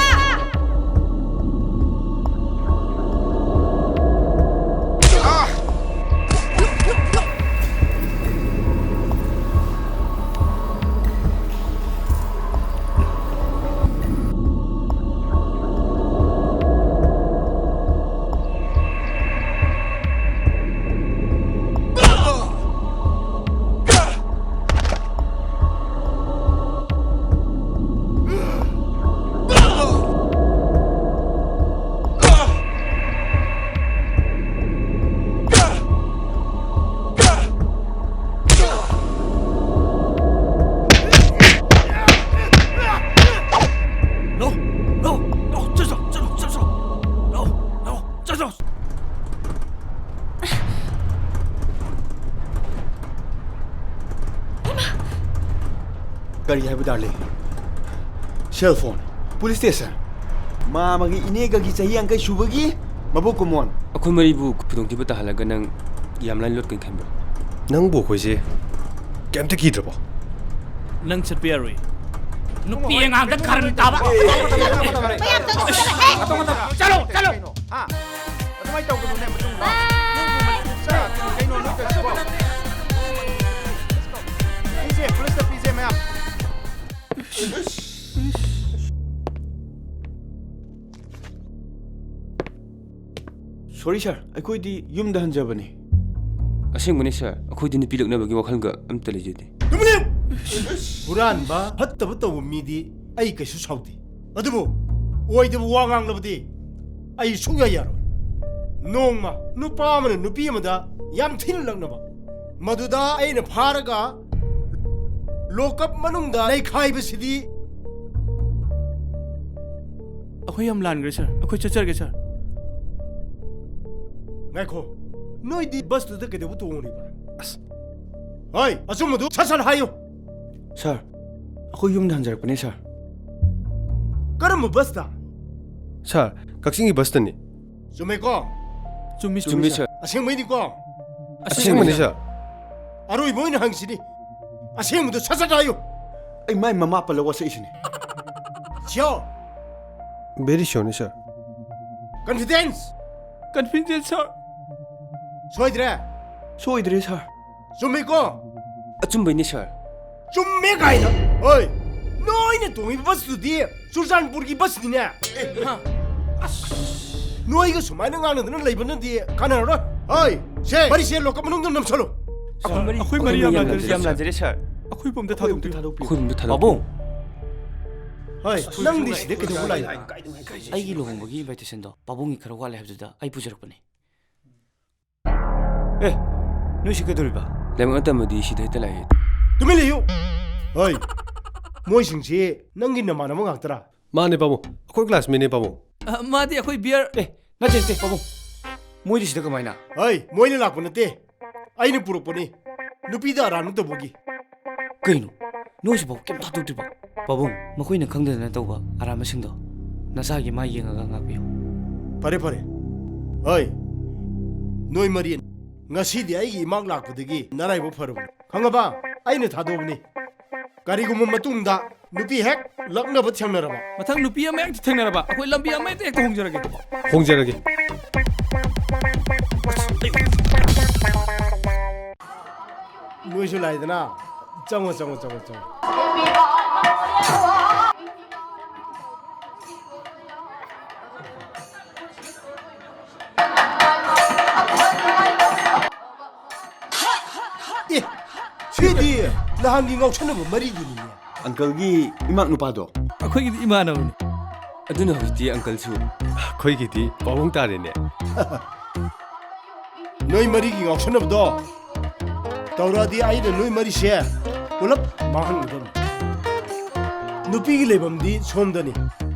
Kari hai badale. Cell phone. Police station. Ma magi inega gi chahi ang kai subagi. Mabuk kumon. akhoi mari bu pudong ti bata halaga nang yam line lot kan khanba nang bo khoise kemta kidrabo nang chat piaroi nupi engang da karan taba chalo Ah. Atumai tau kunu ne matung ba. Easy, police the PJ ma'am. Sorry sir, akhoi di yum da hanjabani. asengmani sir akhoi din pilak na bagi wakhal ga amta lejede dumne buran ba hatta ba taw midi ai kai su saudi adubu oi de wangang labdi ai sungya yaro nongma nupa man nupi amada yam thin langna ba maduda ai na pharaga lokap manungda lai khai ba sidi akhoi yam lan gre sir akhoi chachar ge sir ngakho noi di bus tu ke de bu tu ni ba as hai asum madu chasal hayo Sir, akhoi yum da hanjar pane sir. karam bus da 자 각신기 버스터니 sume ko chumi sir aseng mai ni ko asengmani 자 aroi moi na hangsini aseng madu chasal hayo Ai mai mama pala wasa isini. cio 베리 쇼니 자 confidence confidence sir soidre 소이드레 서 chumiko 아춤바이네 서 chumme kaina oi noine tongi bus di sujanpur ki bus ni ne noi ga sumaina ngana dana leibana di kana ro oi se bari se lokam nung nam chalo akhoi mari yam 람라제레 서 akhoi bomda thadok 아코임도 타도 바봉 oi nang di side ke ulai 아이기 로홍버기 인바이테이션도 바봉이 그러 갈래 합주다 아이 부저럭버네 에 누시 그들바 내가 어떤 시대 때라이 tumile oi moi singsi nangi na mana mang tara 마네 바보 아코이 클래스 미네 바보 madi akhoi beer 에 나제 바봉 뭐지 시대가 많이 나 oi moi ni lakpa nate ai ni purupani nupida ran to bogi 그이노 노시 법 겜 타도 들바 바봉 머코이는 강대나 떠봐 아라마싱도 나사기 마이행아가 가비요 pare pare oi noi mari ngasi di ai gi mak lakpa digi narai bo pharu khangaba ai ni thadobni kari gum matungda nupi hek lakna ba thyamnaraba mathang nupi ama ek thengnaraba akhoi lambi ama ek hongjarage 홍제라게 noi su lai dana chang Sidi lahan gi ngau chana ba mari gi ni Uncle-gi imak nupado. akhoi gi imana aduna hoti uncle su 거기디 바봉 따르네 noi mari gi ngau chana ba do tawra di ai de noi mari she pulap mahan udon nupi gi lebam di somdani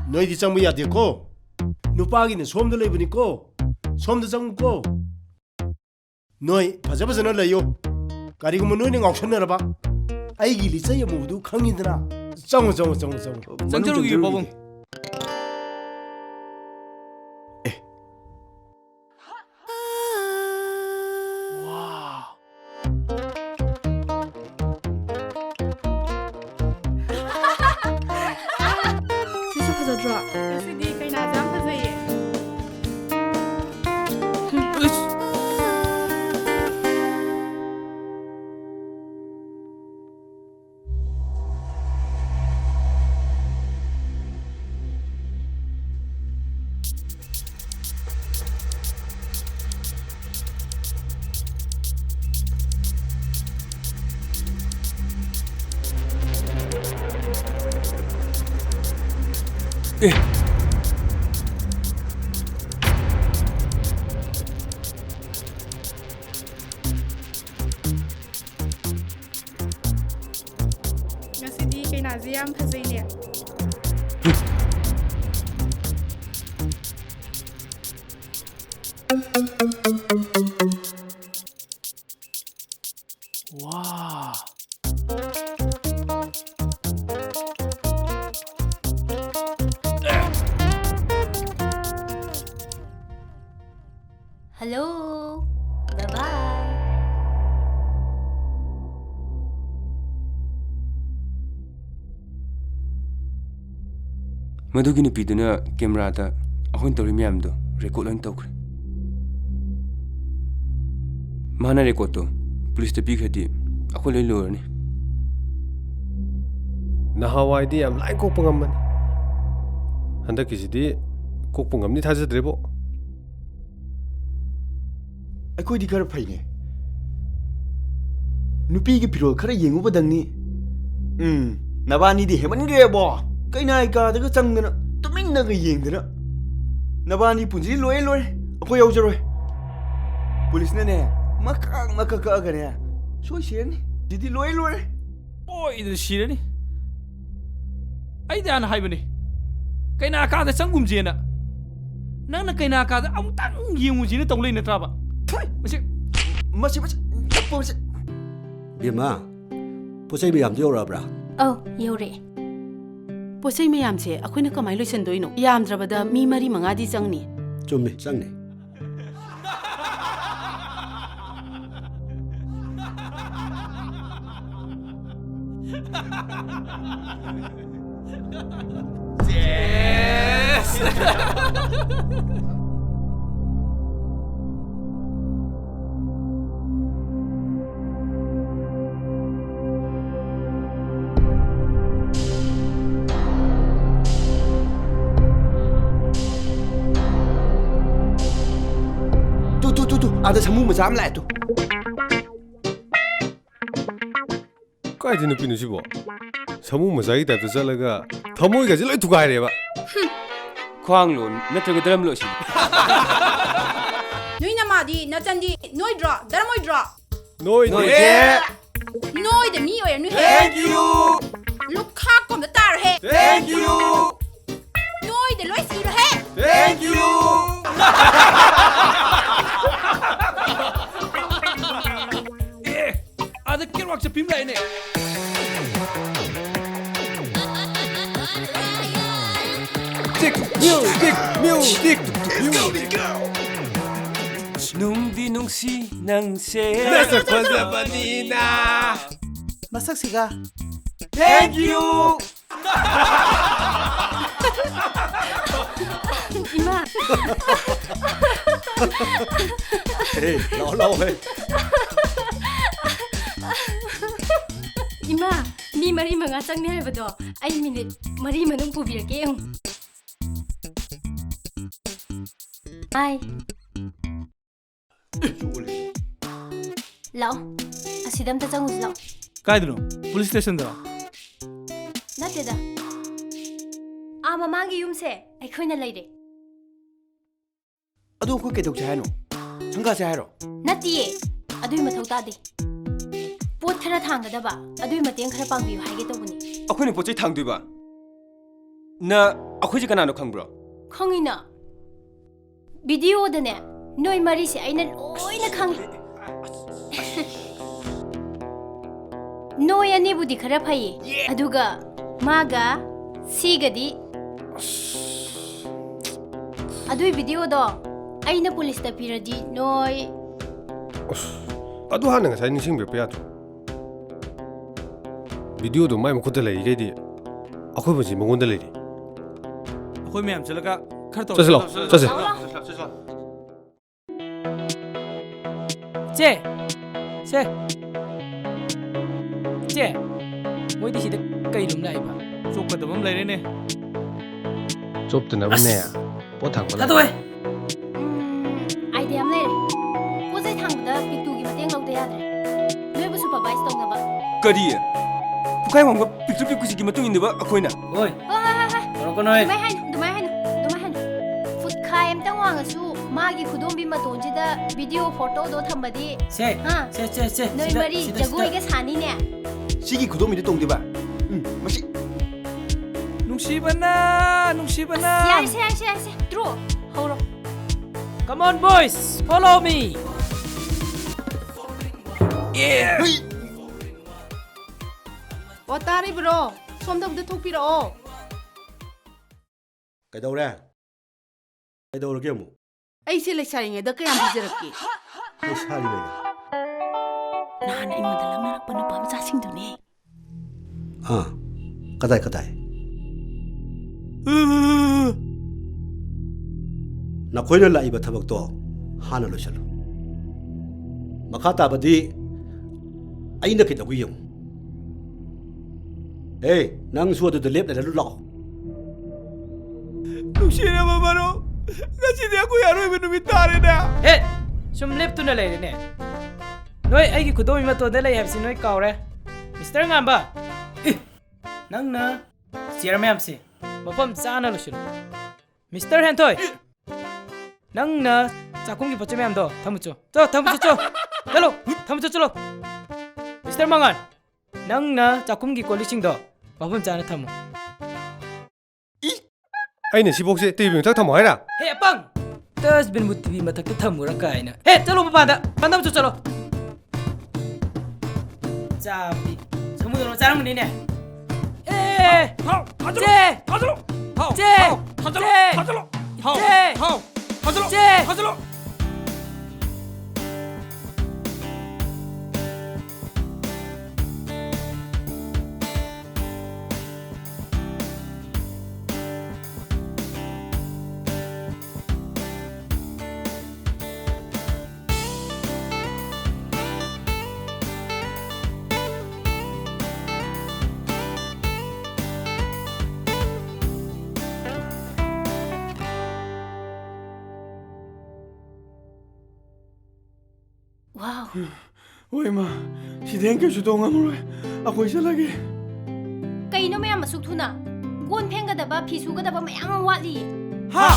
noi di changbu ya de ko nupa gi ne somda lebani ko somda chang ko noi phaja phaja na layo kari gum noi ne ngau chana ra ba ai gi li chay mu du khang ni dana chang janjarugi babong 시수 fazadra sidi kaina jam fazaye ngasidi kaina jam fazaye 와 Hello. Bye-bye. मधुगी नुपीदुना कैमरादा अखोइन तौरी म्यामदो रेकॉर्ड लोइन तौखरे माना रेकॉर्ड तो पुलिस ते पीखदी अखोइ लोइ लोरनी 나하와이디 ꯌꯥꯝ ꯂꯥꯏ ꯀꯣꯛꯄ ꯉꯝꯕꯅꯤ ꯍꯟꯗꯛꯀꯤꯁꯤꯗꯤ ꯀꯣꯛꯄ ꯉꯝꯅꯤ ꯊꯥꯖꯗ꯭ꯔꯦꯕꯣ ꯑꯩꯈꯣꯏꯗꯤ ꯈꯔ ꯐꯩꯅꯦ ꯅꯨꯄꯤꯒꯤ ꯐꯤꯔꯣꯜ ꯈꯔ ꯌꯦꯡꯉꯨꯕꯗꯪꯅꯤ ꯅꯕꯥꯅꯤꯗꯤ ꯍꯦꯃꯟꯈ꯭ꯔꯦꯕꯣ ꯀꯩꯅꯥꯏ ꯀꯥꯗꯒ ꯆꯪꯗꯅ ꯇꯨꯃꯤꯟꯅꯒ ꯌꯦꯡꯗꯅ ꯅꯕꯥꯅꯤ ꯄꯨꯟꯁꯤ ꯂꯣꯏꯔꯦ ꯑꯩꯈꯣꯏ ꯌꯥꯎꯖꯔꯣꯏ ꯄꯨꯂꯤꯁꯅꯅꯦ ꯃꯀꯛ ꯀꯛꯑꯒꯅꯦ ꯁꯣꯏ ꯁꯤꯔꯅꯤ ꯁꯤꯗꯤ ꯂꯣꯏꯔꯦ ꯏꯗ ꯁꯤꯔꯅꯤ ꯑꯩꯗꯤ ꯍꯥꯟꯅ ꯍꯥꯏꯕꯅꯤ ꯀꯩꯅꯥ ꯀꯥꯗ ꯆꯪꯒꯨꯝꯖꯦꯅ ꯅꯪꯅ ꯀꯩꯅꯥ ꯀꯥꯗ ꯑꯃꯨꯛꯇꯪ ꯌꯦꯡꯉꯨꯖꯦꯅ ꯇꯧ ꯂꯩ ꯅꯠꯇ꯭ꯔꯥꯕ ꯃꯁꯤ ꯕꯦꯝꯃ ꯄꯣꯠꯆꯩ ꯃꯌꯥꯝꯗꯣ ꯌꯧꯔꯛꯑꯕ꯭ꯔꯥ ꯑꯧ ꯌꯧꯔꯛꯑꯦ ꯄꯣꯠꯆꯩ ꯃꯌꯥꯝꯁꯦ ꯑꯩꯈꯣꯏꯅ ꯀꯃꯥꯏꯅ ꯂꯣꯏꯁꯟꯗꯣꯏꯅꯣ ꯌꯥꯝꯗ꯭ꯔꯕꯗ ꯃꯤ 4-5ꯗꯤ ꯆꯪꯅꯤ ꯆꯨꯝꯃꯤ ꯆꯪꯅꯤ 아다 사무 마자 암 라이도 까이지 누피는 시보 사무 마사이 답도 잘라가 더모이가 질러 두가이래봐 광로 너트가 드럼로시 Nui namadi natandi noi draw darmoi draw. 노이 Noi de mi oyer nu he. Thank you Look khak kom da tar he. Thank you Noi de loi si he. Thank you 아들 깨락 잡힘 라이네. 뮤직 농디 농시 낭세 나서 퍼져버리나 마삭시가 Thank you 이마 Ê, lâu ơi. 이마 미 머리 망아 짱네 하이버도 아이 미닛 머리 만ung pubirak게 용 아이 lau asidam ta changus lau 까이드로 police station다. nateda mamagi yumse aikoina leire 아도 그 깨독지 하노 참가세 하러 natiye adui mathau tadi pot khara thangadaba adui mateng khara pangbiyu haige tobuni 아코니 포체 탕두바 나 아코지 가나노 캉브로 khongina video dane noi mari se aina loina khangi noi ani budi khara phai aduga maga sigadi adui video do aina police ta piradi noi 아도 하는 거 사진 싱베 빼야죠 비디오도 많이 먹고 들래 이게디 아코 보지 먹고 들래리 아코이 매 암절가 카르토. 자슬 제 모이디 시데 cây đúng lại mà 좁거든 멈 라이네. 좁드나 보네 보탕 ta thôi idea am leire pojai thangda pictu gi mateng lok de yadre noi bu supervise tong na ba 거리 북한 왕과 빅스 빅스기 맞동 있는 바 아코이나 ôi Rồi con ơi dumai han food khaim tang wang su magi khudom bi ma ton jida video photo do thambadi xe ha xe noi mari jagoi ge sani ne 시기 구도미도 똥디바 마시 농시바나 농시바나. sia draw horo come on boys follow me 예. Watari bro. Somda buda thok piro. Cái đâu ra? Cái đâu là kia mu? Ai se lecturing e da kayam bijarakki. Cái sao đi vậy? nana ingoda lamnak pa na pamsa singdune À, cái này. Na khoi na lai ba thabak to hana lo chalo. Makha ta ba di ai na ke da gu yong. Ê, nang su de lep la lu lo. 농시나 마마로 같이 내고 야로 이번 놈이 따르나. ê sum lip tu na lại nè nói ai cái cụ đôi mà tôi đây là em xin nói cầu đấy Mr. Ngamba nang na siar mẹ em xin mà phẩm sao nó luôn Mr. Hen thôi nang na chắc cũng kịp cho mẹ em đó tham một chút hello tham một chút lo Mr. Mangan nang na chắc cũng kịp có lịch trình đó mà phẩm sao nó tham một 아이는 15세 TV 영상 다 뭐해라 hey bang tas bin mut TV mà thắc tham một cái này hey chalo banda banda một chút chalo 자, 우리 전문으로 짜는 분이네. 에, 제, 가들로. 와우. ꯍꯣꯏ ꯏꯃꯥ ꯁꯤꯗꯩ ꯀꯩꯁꯨ ꯇꯧ ꯉꯝꯃꯔꯣꯏ ꯑꯩꯈꯣꯏ ꯆꯠꯂꯒꯦ ꯀꯩꯅꯣ ꯃꯌꯥꯝ ꯑꯁꯨꯛ ꯊꯨꯅ ꯀꯣꯟ ꯐꯦꯡꯒꯗꯕ ꯐꯤ ꯁꯨꯒꯗꯕ ꯃꯌꯥꯝ ꯑꯃ ꯋꯥꯠꯂꯤ ꯍꯥ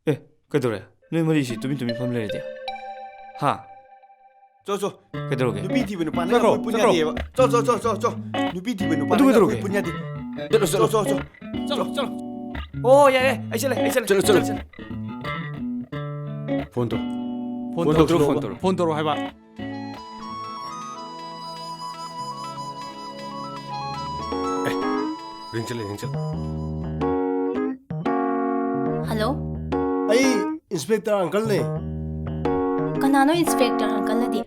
ꯑꯦ ꯀꯩꯗꯧꯔꯦ ꯅꯣꯏ ꯃꯔꯤꯁꯤ ꯇꯨꯃꯤꯟ ꯇꯨꯃꯤꯟ ꯐꯝ ꯂꯩꯔꯗꯤ ꯍꯥ ꯆꯣ ꯆꯣ ꯀꯩꯗꯧꯔꯒꯦ ꯅꯨꯄꯤ ꯊꯤꯕ ꯅꯨꯄꯥꯅ ꯑꯩꯈꯣꯏ ꯄꯨꯟ ꯌꯥꯗꯦꯕ ꯆꯣ ꯅꯨꯄꯤ ꯊꯤꯕ ꯅꯨꯄꯥꯅ ꯑꯩꯈꯣꯏ ꯄꯨꯟ ꯌꯥꯗꯦ ꯆꯠꯂꯣ ꯑꯣ ꯌꯥꯔꯦ ꯑꯩ ꯆꯠꯂꯦ ꯆꯠꯂꯣ ꯐꯣꯟ ꯇꯧ ꯐꯣꯟ ꯇꯧꯔꯣ ꯍꯥꯏꯕ ring chale Hello? ꯑꯩ ꯏꯟꯁꯄꯦꯛꯇꯔ ꯑꯪꯀꯜꯅꯦ Kanano inspector uncle na di?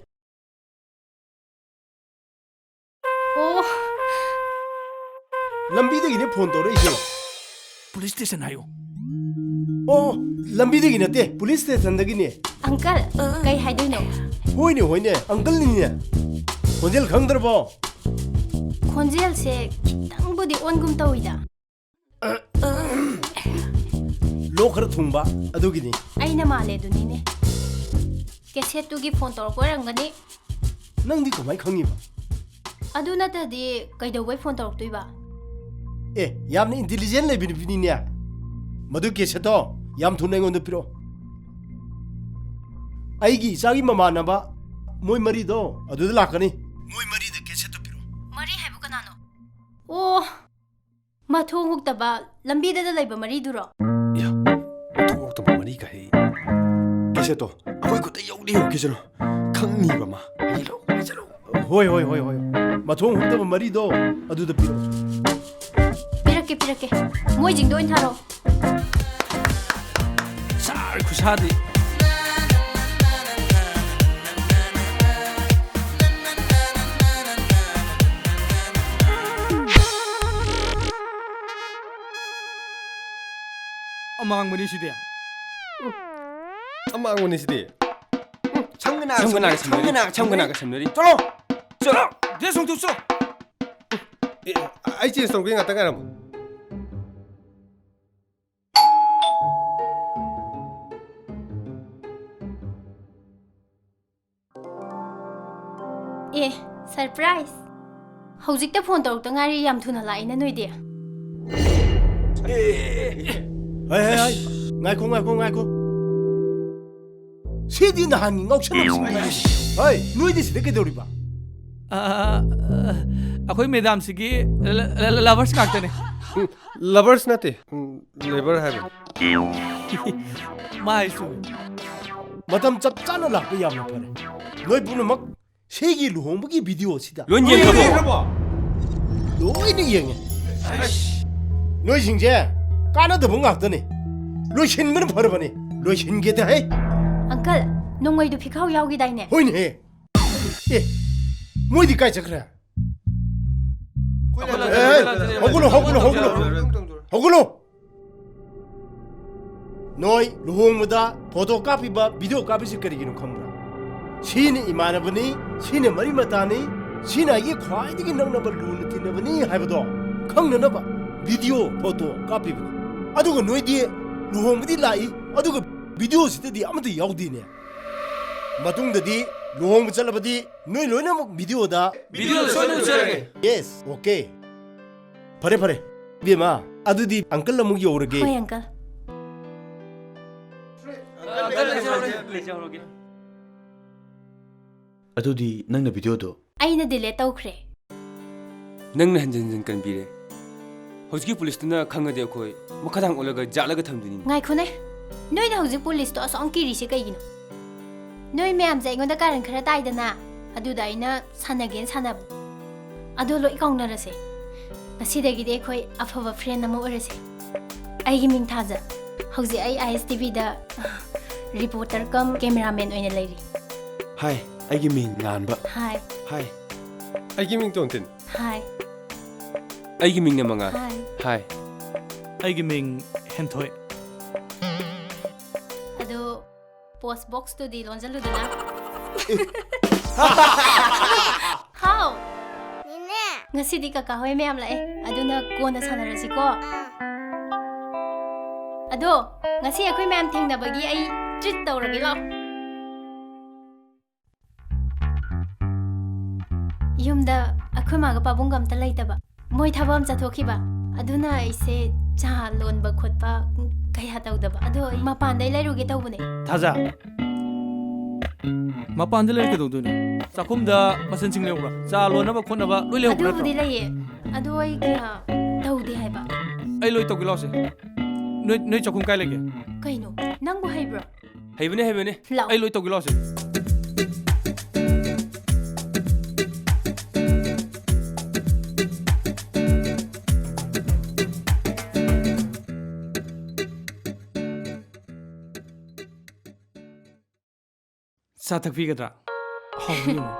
Oh, ꯂꯝꯕꯤꯗꯒꯤꯅꯦ ꯐꯣꯟ ꯇꯧꯔꯛꯏꯁꯦ ꯄꯨꯂꯤꯁ ꯁ꯭ꯇꯦꯁꯟ ꯍꯥꯏꯌꯣ ꯑꯣ ꯂꯝꯕꯤꯗꯒꯤ ꯅꯠꯇꯦ ꯄꯨꯂꯤꯁ ꯁ꯭ꯇꯦꯁꯟꯗꯒꯤꯅꯦ uncle, kay haidoino. ꯍꯣꯏꯅꯦ ꯑꯪꯀꯜꯅꯤꯅꯦ ꯈꯣꯟꯖꯦꯜ ꯈꯪꯗ꯭ꯔꯕꯣ Konjel se kitang budi ongum tawida. ꯂꯣꯛ ꯈꯔ ꯊꯨꯡꯕ ꯑꯗꯨꯒꯤꯅꯤ Aina male dunine. Kesetu gi phone tor korangani. ꯅꯪꯗꯤ ꯀꯃꯥꯏ ꯈꯪꯉꯤꯕ Adu natadi kaidawai phone tor tuiba. ꯑꯦ ꯌꯥꯝꯅ ꯏꯟꯇꯦꯂꯤꯖꯦꯟ ꯂꯩꯕ ꯅꯨꯄꯤꯅꯤꯅꯦ ꯃꯗꯨ ꯀꯦꯁꯦꯠꯇꯣ ꯌꯥꯝ ꯊꯨꯅ ꯑꯩꯉꯣꯟꯗ ꯄꯤꯔꯛꯑꯣ ꯑꯩꯒꯤ ꯏꯆꯥꯒꯤ ꯃꯃꯥꯟꯅꯕ ꯃꯣꯏ ꯃꯔꯤꯗꯣ ꯑꯗꯨꯗ ꯂꯥꯛꯀꯅꯤ ꯃꯣꯏ ꯃꯔꯤꯗ ꯀꯦꯁꯦꯠꯇꯣ ꯄꯤꯔꯛꯑꯣ Mari haibu kanano? Oh, mathong huktaba lambida da laiba mari duro. thok to mani ka he ꯀꯦꯁꯦꯠꯇꯣ ꯑꯩꯈꯣꯏ ꯈꯨꯠꯇ ꯌꯧꯗꯤ ꯌꯧꯈꯤꯁꯅꯨ ꯈꯪꯅꯤꯕ ꯃꯥ ꯆꯠꯂꯣ ꯍꯣꯏ ꯃꯊꯣꯡ ꯍꯨꯛꯇꯕ ꯃꯔꯤꯗꯣ ꯑꯗꯨꯗ ꯄꯤꯔꯛꯑꯣ Pirake. Moi jingdo in tharo. Sir ꯈꯨꯁꯥꯗꯤ ꯑꯃꯥꯡꯕꯅꯤ CD amangoni sidi 참근하게 삼느리 ꯆꯠꯂꯣ ꯗ꯭ꯔꯦꯁ ꯍꯣꯡꯇꯣꯛ ꯆꯠꯂꯣ ai chi song ke ngata ngaram Eh, surprise. Hojikta phone torok ngari yam thuna lai na noide. ꯍꯥꯏ ꯉꯥꯏꯈꯣ ꯁꯤꯗꯤ ꯅꯍꯥꯟꯒꯤ ꯉꯥꯎꯁꯟꯅꯕꯁꯤꯡ ꯍꯣꯏ ꯅꯣꯏꯗꯤ ꯁꯤꯗ ꯀꯩꯗꯧꯔꯤꯕ ꯑꯩꯈꯣꯏ ꯃꯦꯗꯥꯝꯁꯤꯒꯤ ꯂꯚꯔꯁ ꯉꯥꯛꯇꯅꯦ lovers nate labor have ꯃꯥꯏꯁꯨ ꯃꯇꯝ ꯆꯞ ꯆꯥꯅ ꯂꯥꯛꯄ ꯌꯥꯝꯅ ꯐꯔꯦ ꯅꯣꯏ ꯄꯨꯝꯅꯃꯛ ꯁꯤꯒꯤ ꯂꯨꯍꯣꯡꯕꯒꯤ ꯚꯤꯗꯤꯑꯣꯁꯤꯗ ꯂꯣꯏꯅ ꯌꯦꯡꯈ꯭ꯔꯕꯣ ꯂꯣꯏꯅ ꯌꯦꯡꯉꯦ ꯅꯣꯏꯁꯤꯡꯁꯦ ꯀꯥꯟꯅꯗꯕ ꯉꯥꯛꯇꯅꯤ ꯂꯣꯏꯁꯤꯟꯕꯅ ꯐꯔꯕꯅꯤ ꯂꯣꯏꯁꯤꯟꯒꯦꯗ ꯍꯩ Uncle, nongwaidu phikhau yaugi daine. ꯍꯣꯏꯅꯦ ꯑꯦ ꯃꯣꯏꯗꯤ ꯀꯥꯏ ꯆꯠꯈ꯭ꯔꯦ ꯍꯧꯒꯠꯂꯣ ꯅꯣꯏ ꯂꯨꯍꯣꯡꯕꯗ ꯐꯣꯇꯣ ꯀꯥꯞꯄꯤꯕ ꯚꯤꯗꯤꯑꯣ ꯀꯥꯞꯄꯤꯁꯤ ꯀꯔꯤꯒꯤꯅꯣ ꯈꯪꯕ꯭ꯔꯥ ꯁꯤꯅ ꯏꯃꯥꯟꯅꯕꯅꯤ ꯁꯤꯅ ꯃꯔꯤ ꯃꯇꯥꯅꯤ ꯁꯤꯅ ꯑꯩꯒꯤ ꯈ꯭ꯋꯥꯏꯗꯒꯤ ꯅꯛꯅꯕ ꯂꯨꯅ ꯇꯤꯟꯅꯕꯅꯤ ꯍꯥꯏꯕꯗꯣ ꯈꯪꯅꯅꯕ ꯚꯤꯗꯤꯑꯣ ꯐꯣꯇꯣ ꯀꯥꯞꯄꯤꯕꯅꯤ ꯑꯗꯨꯒ ꯅꯣꯏꯗꯤ ꯂꯨꯍꯣꯡꯕꯗꯤ ꯂꯥꯛꯏ ꯑꯗꯨꯒ ꯚꯤꯗꯤꯑꯣꯁꯤꯗꯗꯤ ꯑꯃꯠꯇ ꯌꯥꯎꯗꯦꯅꯦ ꯃꯇꯨꯡꯗꯗꯤ ꯂꯨꯍꯣꯡꯕ ꯆꯠꯂꯕꯗꯤ ꯅꯣꯏ ꯂꯣꯏꯅꯃꯛ ꯚꯤꯗꯤꯑꯣꯗ ꯁꯣꯏꯅ ꯎꯖꯔꯒꯦ ꯌꯦꯁ ꯑꯣꯀꯦ ꯐꯔꯦ ꯏꯕꯦꯝꯃ ꯑꯗꯨꯗꯤ ꯑꯪꯀꯜ ꯑꯃꯨꯛ ꯌꯧꯔꯒꯦ Hoi uncle. ꯑꯗꯨꯗꯤ ꯅꯪꯅ ꯚꯤꯗꯤꯑꯣꯗꯣ Aina delete tawkhre. ꯅꯪꯅ ꯍꯟꯖꯤꯟ ꯀꯟꯕꯤꯔꯦ ꯍꯧꯖꯤꯛꯀꯤ ꯄꯨꯂꯤꯁꯇꯨꯅ ꯈꯪꯉꯗꯤ ꯑꯩꯈꯣꯏ ꯃꯈꯥꯊꯥꯡ ꯑꯣꯜꯂꯒ ꯖꯥꯠꯂꯒ ꯊꯝꯗꯣꯏꯅꯤ Ngai khune. Noi na hojik police to asong kiri se kaigino. Noi ma'am jai ngonda karan khara taidana. Adu da ina sanagen sanab. Adu lo ikaungnarase. Ngasidagi de khoi afaba friend namu orase. Aigi ming thaja. Hauji ai ISTV da reporter kam cameraman oina leiri. ꯍꯥꯏ ꯑꯩꯒꯤ ꯃꯤꯡ ꯉꯥꯟꯕ Hi. ꯍꯥꯏ aigi ming tontin Hi. ꯑꯩꯒꯤ ꯃꯤꯡꯅ ꯃꯉꯥꯜ Hi. ꯍꯥꯏ ꯑꯩꯒꯤ ꯃꯤꯡ ꯍꯦꯟꯊꯣꯏ Adu post box to di lonjalu dana. How? Nine. Ngasidi kaka hoi ma'am la aduna kona sanarasi ko. ꯑꯗꯣ ꯉꯁꯤ ꯑꯩꯈꯣꯏ ꯃꯌꯥꯝ ꯊꯦꯡꯅꯕꯒꯤ ꯑꯩ ꯇ꯭ꯔꯤꯠ ꯇꯧꯔꯒꯦ ꯂꯥꯛꯑꯣ ꯌꯨꯝꯗ ꯑꯩꯈꯣꯏ ꯃꯥꯒ ꯄꯥꯕꯨꯡꯒ ꯑꯝꯇ ꯂꯩꯇꯕ ꯃꯣꯏ ꯊꯕꯛ ꯑꯃ ꯆꯠꯊꯣꯛꯈꯤꯕ ꯑꯗꯨꯅ ꯑꯩꯁꯦ ꯆꯥ ꯂꯣꯟꯕ ꯈꯣꯠꯄ ꯀꯌꯥ ꯇꯧꯗꯕ ꯑꯗꯣ ꯑꯩ ꯃꯄꯥꯟꯗꯩ ꯂꯩꯔꯨꯒꯦ ꯇꯧꯕꯅꯦ ꯊꯥꯖ ꯃꯄꯥꯟꯗ ꯂꯩꯔ ꯀꯩꯗꯧꯗꯣꯏꯅꯣ ꯆꯥꯛꯈꯨꯝꯗ ꯃꯆꯜꯁꯤꯡ ꯂꯩꯍꯧꯕ꯭ꯔꯥ ꯆꯥ ꯂꯣꯟꯅꯕ ꯈꯣꯠꯅꯕ ꯂꯣꯏ ꯂꯩꯍꯧꯕ꯭ꯔꯥ ꯑꯗꯨꯕꯨꯗꯤ ꯂꯩꯌꯦ ꯑꯗꯣ ꯑꯩ ꯀꯌꯥ ꯇꯧꯗꯦ ꯍꯥꯏꯕ ꯑꯩ ꯂꯣꯏ ꯇꯧꯒꯦ ꯂꯥꯛꯁꯦ ꯅꯣꯏ ꯆꯥꯛꯈꯨꯝ ꯀꯥꯏ ꯂꯩꯒꯦ ꯀꯩꯅꯣ ꯅꯪꯕꯨ ꯍꯩꯕ꯭ꯔꯣ ꯍꯩꯕꯅꯦ ꯑꯩ ꯂꯣꯏ ꯇꯧꯒꯦ ꯂꯥꯛꯁꯦ ꯆꯥ ꯊꯛꯄꯤꯒꯗ꯭ꯔꯥ ꯍꯥꯎꯕ ꯌꯦꯡꯉꯨ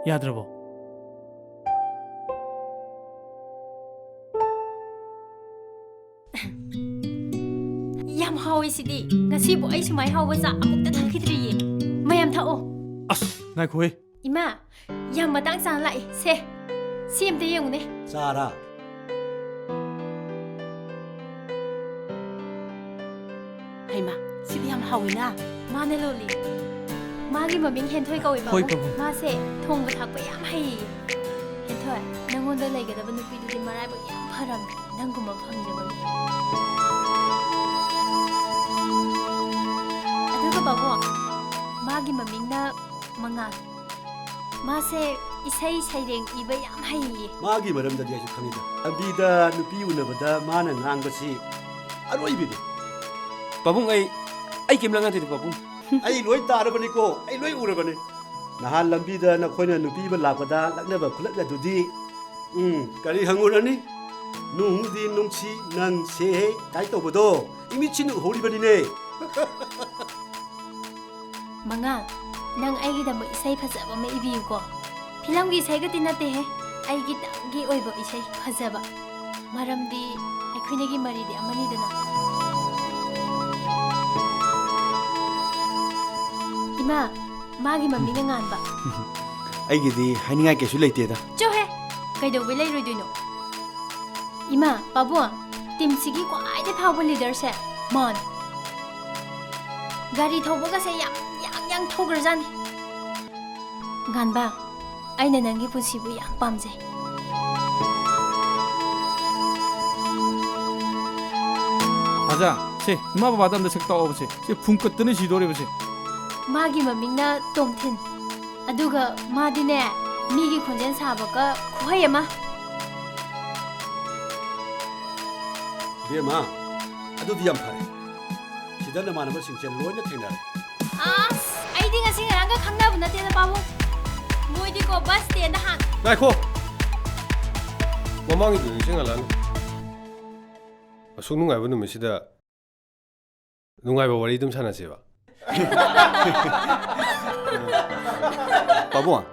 ꯌꯥꯗ꯭ꯔꯕꯣ ꯌꯥꯝ ꯍꯥꯎꯋꯤ ꯁꯤꯗꯤ ꯉꯁꯤꯕꯨ ꯑꯩ ꯁꯨꯃꯥꯏ ꯍꯥꯎꯕ ꯆꯥ ꯑꯃꯨꯛꯇ ꯊꯛꯈꯤꯗ꯭ꯔꯤꯌꯦ ꯃꯌꯥꯝ ꯊꯛꯑꯣ ꯑꯁ ꯉꯥꯏꯈꯣꯍꯦ ꯏꯃꯥ ꯌꯥꯝ ꯃꯇꯥꯡ ꯆꯥꯅ ꯂꯥꯛꯏ ꯁꯦ ꯁꯤ ꯑꯝꯇ ꯌꯦꯡꯉꯨꯅꯦ ꯆꯥꯔꯥ ꯍꯩꯃ ꯁꯤꯗꯤ ꯌꯥꯝ ꯍꯥꯎꯋꯤꯅ ꯃꯥꯅꯦ ꯂꯣꯂꯤ ꯃꯥꯒꯤ ꯃꯃꯤꯡ ꯍꯦꯟꯊꯣꯏ ꯀꯧꯏ ꯍꯣꯏ ꯄꯥꯕꯨꯡ ꯄꯥꯕꯨꯡ ꯃꯥꯁꯦ ꯊꯣꯡꯕ ꯊꯥꯛꯄ ꯌꯥꯝ ꯍꯩꯌꯦ ꯍꯦꯟꯊꯣꯏ ꯅꯪꯉꯣꯟꯗ ꯂꯩꯒꯗꯕ ꯅꯨꯄꯤꯗꯨꯗꯤ ꯃꯔꯥꯏꯕꯛ ꯌꯥꯝ ꯐꯔꯝꯃꯦ ꯅꯪꯒꯨꯝꯕ ꯐꯪꯖꯕꯒꯤ ꯑꯗꯨꯒ ꯄꯥꯕꯨꯡ 마기 ꯃꯃꯤꯡꯅ ꯃꯉꯥꯜ 마세 이세이 사이랭 이be ꯌꯥꯝ ꯍꯩꯌꯦ 마기 머름다디 아주 ꯈꯪ이다 ꯑꯕꯤꯗ 누피 우나보다 마는 ꯉꯥꯡꯕꯁꯤ ꯑꯔꯣꯏꯕꯤꯅꯤ ꯄꯥꯕꯨꯡ ꯑꯩ ꯀꯦꯝ ꯂꯪꯉꯥꯗꯦ ꯄꯥꯕꯨꯡ ꯑꯩ ꯂꯣꯏ ꯇꯥꯔꯕꯅꯤꯀꯣ ꯑꯩ ꯂꯣꯏ ꯎꯔꯕꯅꯤ ꯅꯍꯥꯟ ꯂꯝꯕꯤꯗ ꯅꯈꯣꯏꯅ ꯅꯨꯄꯤꯕ ꯂꯥꯛꯄꯗ ꯂꯛꯅꯕ ꯈꯨꯂꯛꯅꯗꯨꯗꯤ ꯀꯔꯤ ꯍꯪꯉꯨꯔꯅꯤ ꯅꯨꯡꯗꯤ ꯅꯨꯡꯁꯤ ꯅꯪ ꯁꯦ ꯀꯥꯏ ꯇꯧꯕꯗꯣ 이미치는 우ꯍꯧꯔꯤꯕꯅꯤꯅꯦ ꯃꯉꯥꯜ ꯅꯪ ꯑꯩꯒꯤꯗꯃꯛ ꯏꯁꯩ ꯐꯖꯕ ꯑꯃ ꯏꯕꯤꯌꯨꯀꯣ ꯐꯤꯂꯝꯒꯤ ꯏꯁꯩꯒꯗꯤ ꯅꯠꯇꯦꯍꯦ ꯑꯩꯒꯤꯗꯪꯒꯤ ꯑꯣꯏꯕ ꯏꯁꯩ ꯐꯖꯕ ꯃꯔꯝꯗꯤ ꯑꯩꯈꯣꯏꯅꯒꯤ ꯃꯔꯤꯗꯤ ꯑꯃꯅꯤꯗꯅ 이마 마기 ꯃꯃꯤꯡꯅ ꯉꯥꯟꯕ ꯑꯩꯒꯤꯗꯤ ꯍꯥꯏꯅꯤꯡꯉꯥꯏ ꯀꯩꯁꯨ ꯂꯩꯇꯦꯗ ꯆꯣꯍꯦ ꯀꯩꯗꯧꯕꯩ ꯂꯩꯔꯣꯏꯗꯣꯏꯅꯣ 이마 ꯄꯥꯕꯨꯡ ꯇꯤꯝꯁꯤꯒꯤ ꯈ꯭ꯋꯥꯏꯗꯒꯤ ꯐꯥꯎꯕ ꯂꯤꯗꯔꯁꯦ ꯃꯥꯅꯤ ꯒꯥꯔꯤ ꯊꯧꯕꯒꯁꯦ ꯌꯥꯡ ꯊꯧꯒ꯭ꯔꯖꯥꯠꯅꯤ ꯉꯥꯟꯕ ꯑꯩꯅ ꯅꯪꯒꯤ ꯄꯨꯟꯁꯤꯕꯨ ꯌꯥꯝ ꯄꯥꯝꯖꯩ 아자 세 이마 바바다 암다 색 따오버세 세 붕껏 뜨는 시도래버세 마기 ꯃꯃꯤꯡꯅ ꯇꯣꯝꯊꯤꯟ ꯑꯗꯨꯒ 마디네 미기 콘젠 사버가 구하야마 ꯕꯦꯝꯃ ꯑꯗꯨꯗꯤ ꯌꯥꯝ ꯐꯔꯦ ꯁꯤꯗ ꯅꯃꯥꯟꯅꯕꯁꯤꯡꯁꯦ ꯂꯣꯏꯅ ꯊꯦꯡꯅꯔꯦ ꯑꯁ ꯑꯩꯗꯤ ꯉꯁꯤ ꯉꯔꯥꯡꯒ ꯈꯪꯅꯕ ꯅꯠꯇꯦꯗ ꯄꯥꯕꯨꯡ ꯃꯣꯏꯗꯤꯀꯣ ꯕꯁ ꯁ꯭ꯇꯦꯟꯗ ꯍꯥꯟ ꯉꯥꯏꯈꯣ ꯃꯃꯥꯡꯒꯤꯗꯨ ꯅꯤꯡꯁꯤꯡꯍꯜꯂꯛꯑꯅꯨ ꯑꯁꯨꯛ ꯅꯨꯡꯉꯥꯏꯕ ꯅꯨꯃꯤꯠꯁꯤꯗ ꯅꯨꯡꯉꯥꯏꯕ ꯋꯥꯔꯤ ꯑꯗꯨꯝ ꯁꯥꯟꯅꯁꯦꯕ ꯄꯥꯕꯨꯡ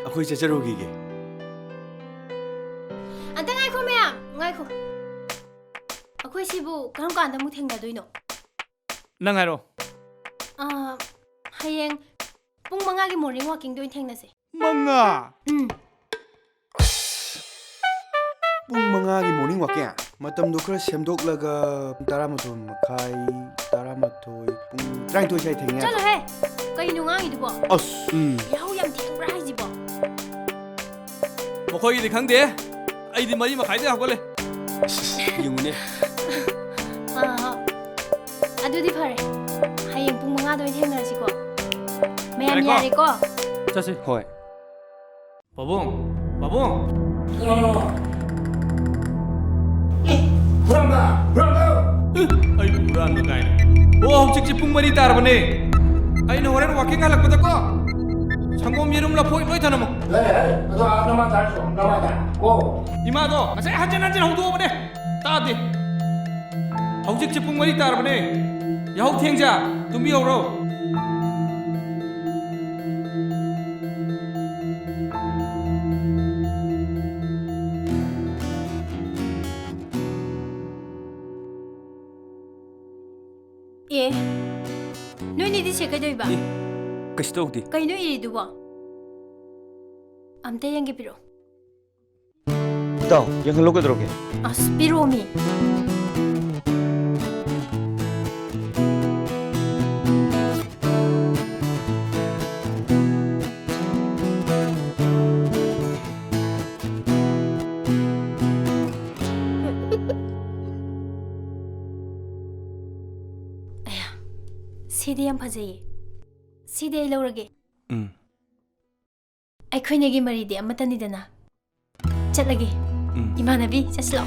ꯑꯩꯈꯣꯏ ꯆꯠꯆꯔꯨꯈꯤꯒꯦ ꯑꯝꯇ ꯉꯥꯏꯈꯣ ꯃꯌꯥꯝ ꯉꯥꯏꯈꯣ ꯑꯩꯈꯣꯏ ꯁꯤꯕꯨ ꯀꯔꯝ ꯀꯥꯟꯗ ꯑꯃꯨꯛ ꯊꯦꯡꯅꯗꯣꯏꯅꯣ ꯅꯪ ꯍꯥꯏꯔꯣ ꯍꯌꯦꯡ ꯄꯨꯡ 5ꯒꯤ ꯃꯣꯔꯅꯤꯡ ꯋꯥꯛꯀꯤꯡꯗ ꯑꯣꯏꯅ ꯊꯦꯡꯅꯁꯦ 5 ꯄꯨꯡ 5ꯒꯤ ꯃꯣꯔꯅꯤꯡ ꯋꯥꯛꯀꯤꯡ ꯃꯇꯝꯗꯣ ꯈꯔ ꯁꯦꯝꯗꯣꯛꯂꯒ 11 ꯃꯈꯥꯏ 11 ꯄꯨꯡ 12 ꯁꯥꯏ ꯊꯦꯡꯉꯦ ꯆꯠꯂꯣꯍꯦ ꯀꯩꯅꯣ ꯉꯥꯡꯉꯤꯗꯨꯕꯣ ꯑꯁ ꯌꯥꯍꯧ ꯌꯥꯝ ꯊꯦꯡꯕ꯭ꯔꯥ ꯍꯥꯏꯁꯤꯕꯣ ꯃꯈꯣꯏꯒꯤꯗꯤ ꯈꯪꯗꯦ ꯑꯩꯗꯤ 4 ꯃꯈꯥꯏꯗ ꯍꯧꯒꯠꯂꯦ ꯌꯦꯡꯉꯨꯅꯦ ꯑꯗꯨꯗꯤ ꯐꯔꯦ ꯍꯌꯦꯡ ꯄꯨꯡ 5ꯗ ꯑꯣꯏꯅ ꯊꯦꯡꯅꯔꯁꯤꯀꯣ ꯃꯌꯥꯝ ꯌꯥꯔꯦꯀꯣ ꯆꯠꯁꯤ ꯍꯣꯏ ꯄꯥꯕꯨꯡ 후란다! ꯑꯩꯕꯨ ꯍꯨꯔꯥꯟꯕ ꯀꯥꯏꯅ ꯍꯧꯖꯤꯛꯁꯤ ꯄꯨꯡ 4 ꯇꯥꯔꯕꯅꯦ ꯑꯩꯅ ꯍꯣꯔꯦꯟ ꯋꯥꯛꯀꯤꯡ ꯍꯜꯂꯛꯄꯗꯀꯣ ꯁꯪꯒꯣꯝ ꯌꯦꯔꯨꯝ ꯂꯐꯣꯏ ꯂꯣꯏ ꯊꯅꯝꯃꯣ 네, 너만 잘했어, 너만 잘. 고! 이마도ꯉꯁꯥꯏ 한잔 ꯍꯧꯗꯣꯛꯑꯕꯅꯦ ꯇꯥꯗꯦ ꯍꯧꯖꯤꯛꯁꯤ ꯄꯨꯡ 4 ꯇꯥꯔꯕꯅꯦ ꯌꯥꯍꯧ ꯊꯦꯡꯖ ꯇꯨꯝꯕꯤꯍꯧꯔꯣ 예 ꯁꯤ ꯀꯩꯗꯧꯏꯕ ꯀꯩꯁꯨ ꯇꯧꯗꯦ ꯀꯩꯅꯣ ꯏꯔꯤꯗꯨꯕꯣ ꯑꯝꯇ ꯌꯦꯡꯒꯦ ꯄꯤꯔꯛꯑꯣ ꯏꯇꯥꯎ ꯌꯦꯡꯍꯜꯂꯣ ꯀꯩꯗꯧꯔꯒꯦ ꯑꯁ ꯄꯤꯔꯛꯑꯣꯃꯤ ꯁꯤꯗꯤ ꯌꯥꯝ ꯐꯖꯩꯌꯦ ꯁꯤꯗꯤ ꯑꯩ ꯂꯧꯔꯒꯦ ꯑꯩꯈꯣꯏꯅꯒꯤ ꯃꯔꯤꯗꯤ ꯑꯃꯠꯇꯅꯤꯗꯅ ꯆꯠꯂꯒꯦ 이만하비 잤어.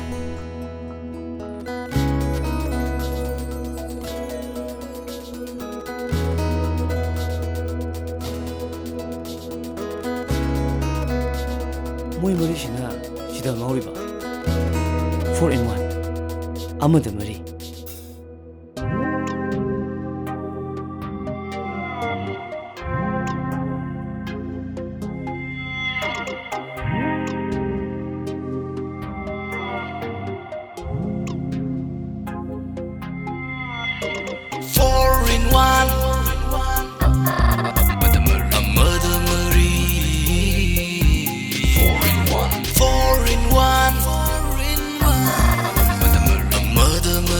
모이 머리시나 시다 마우리바 4-in-1 아무도 머리 Mother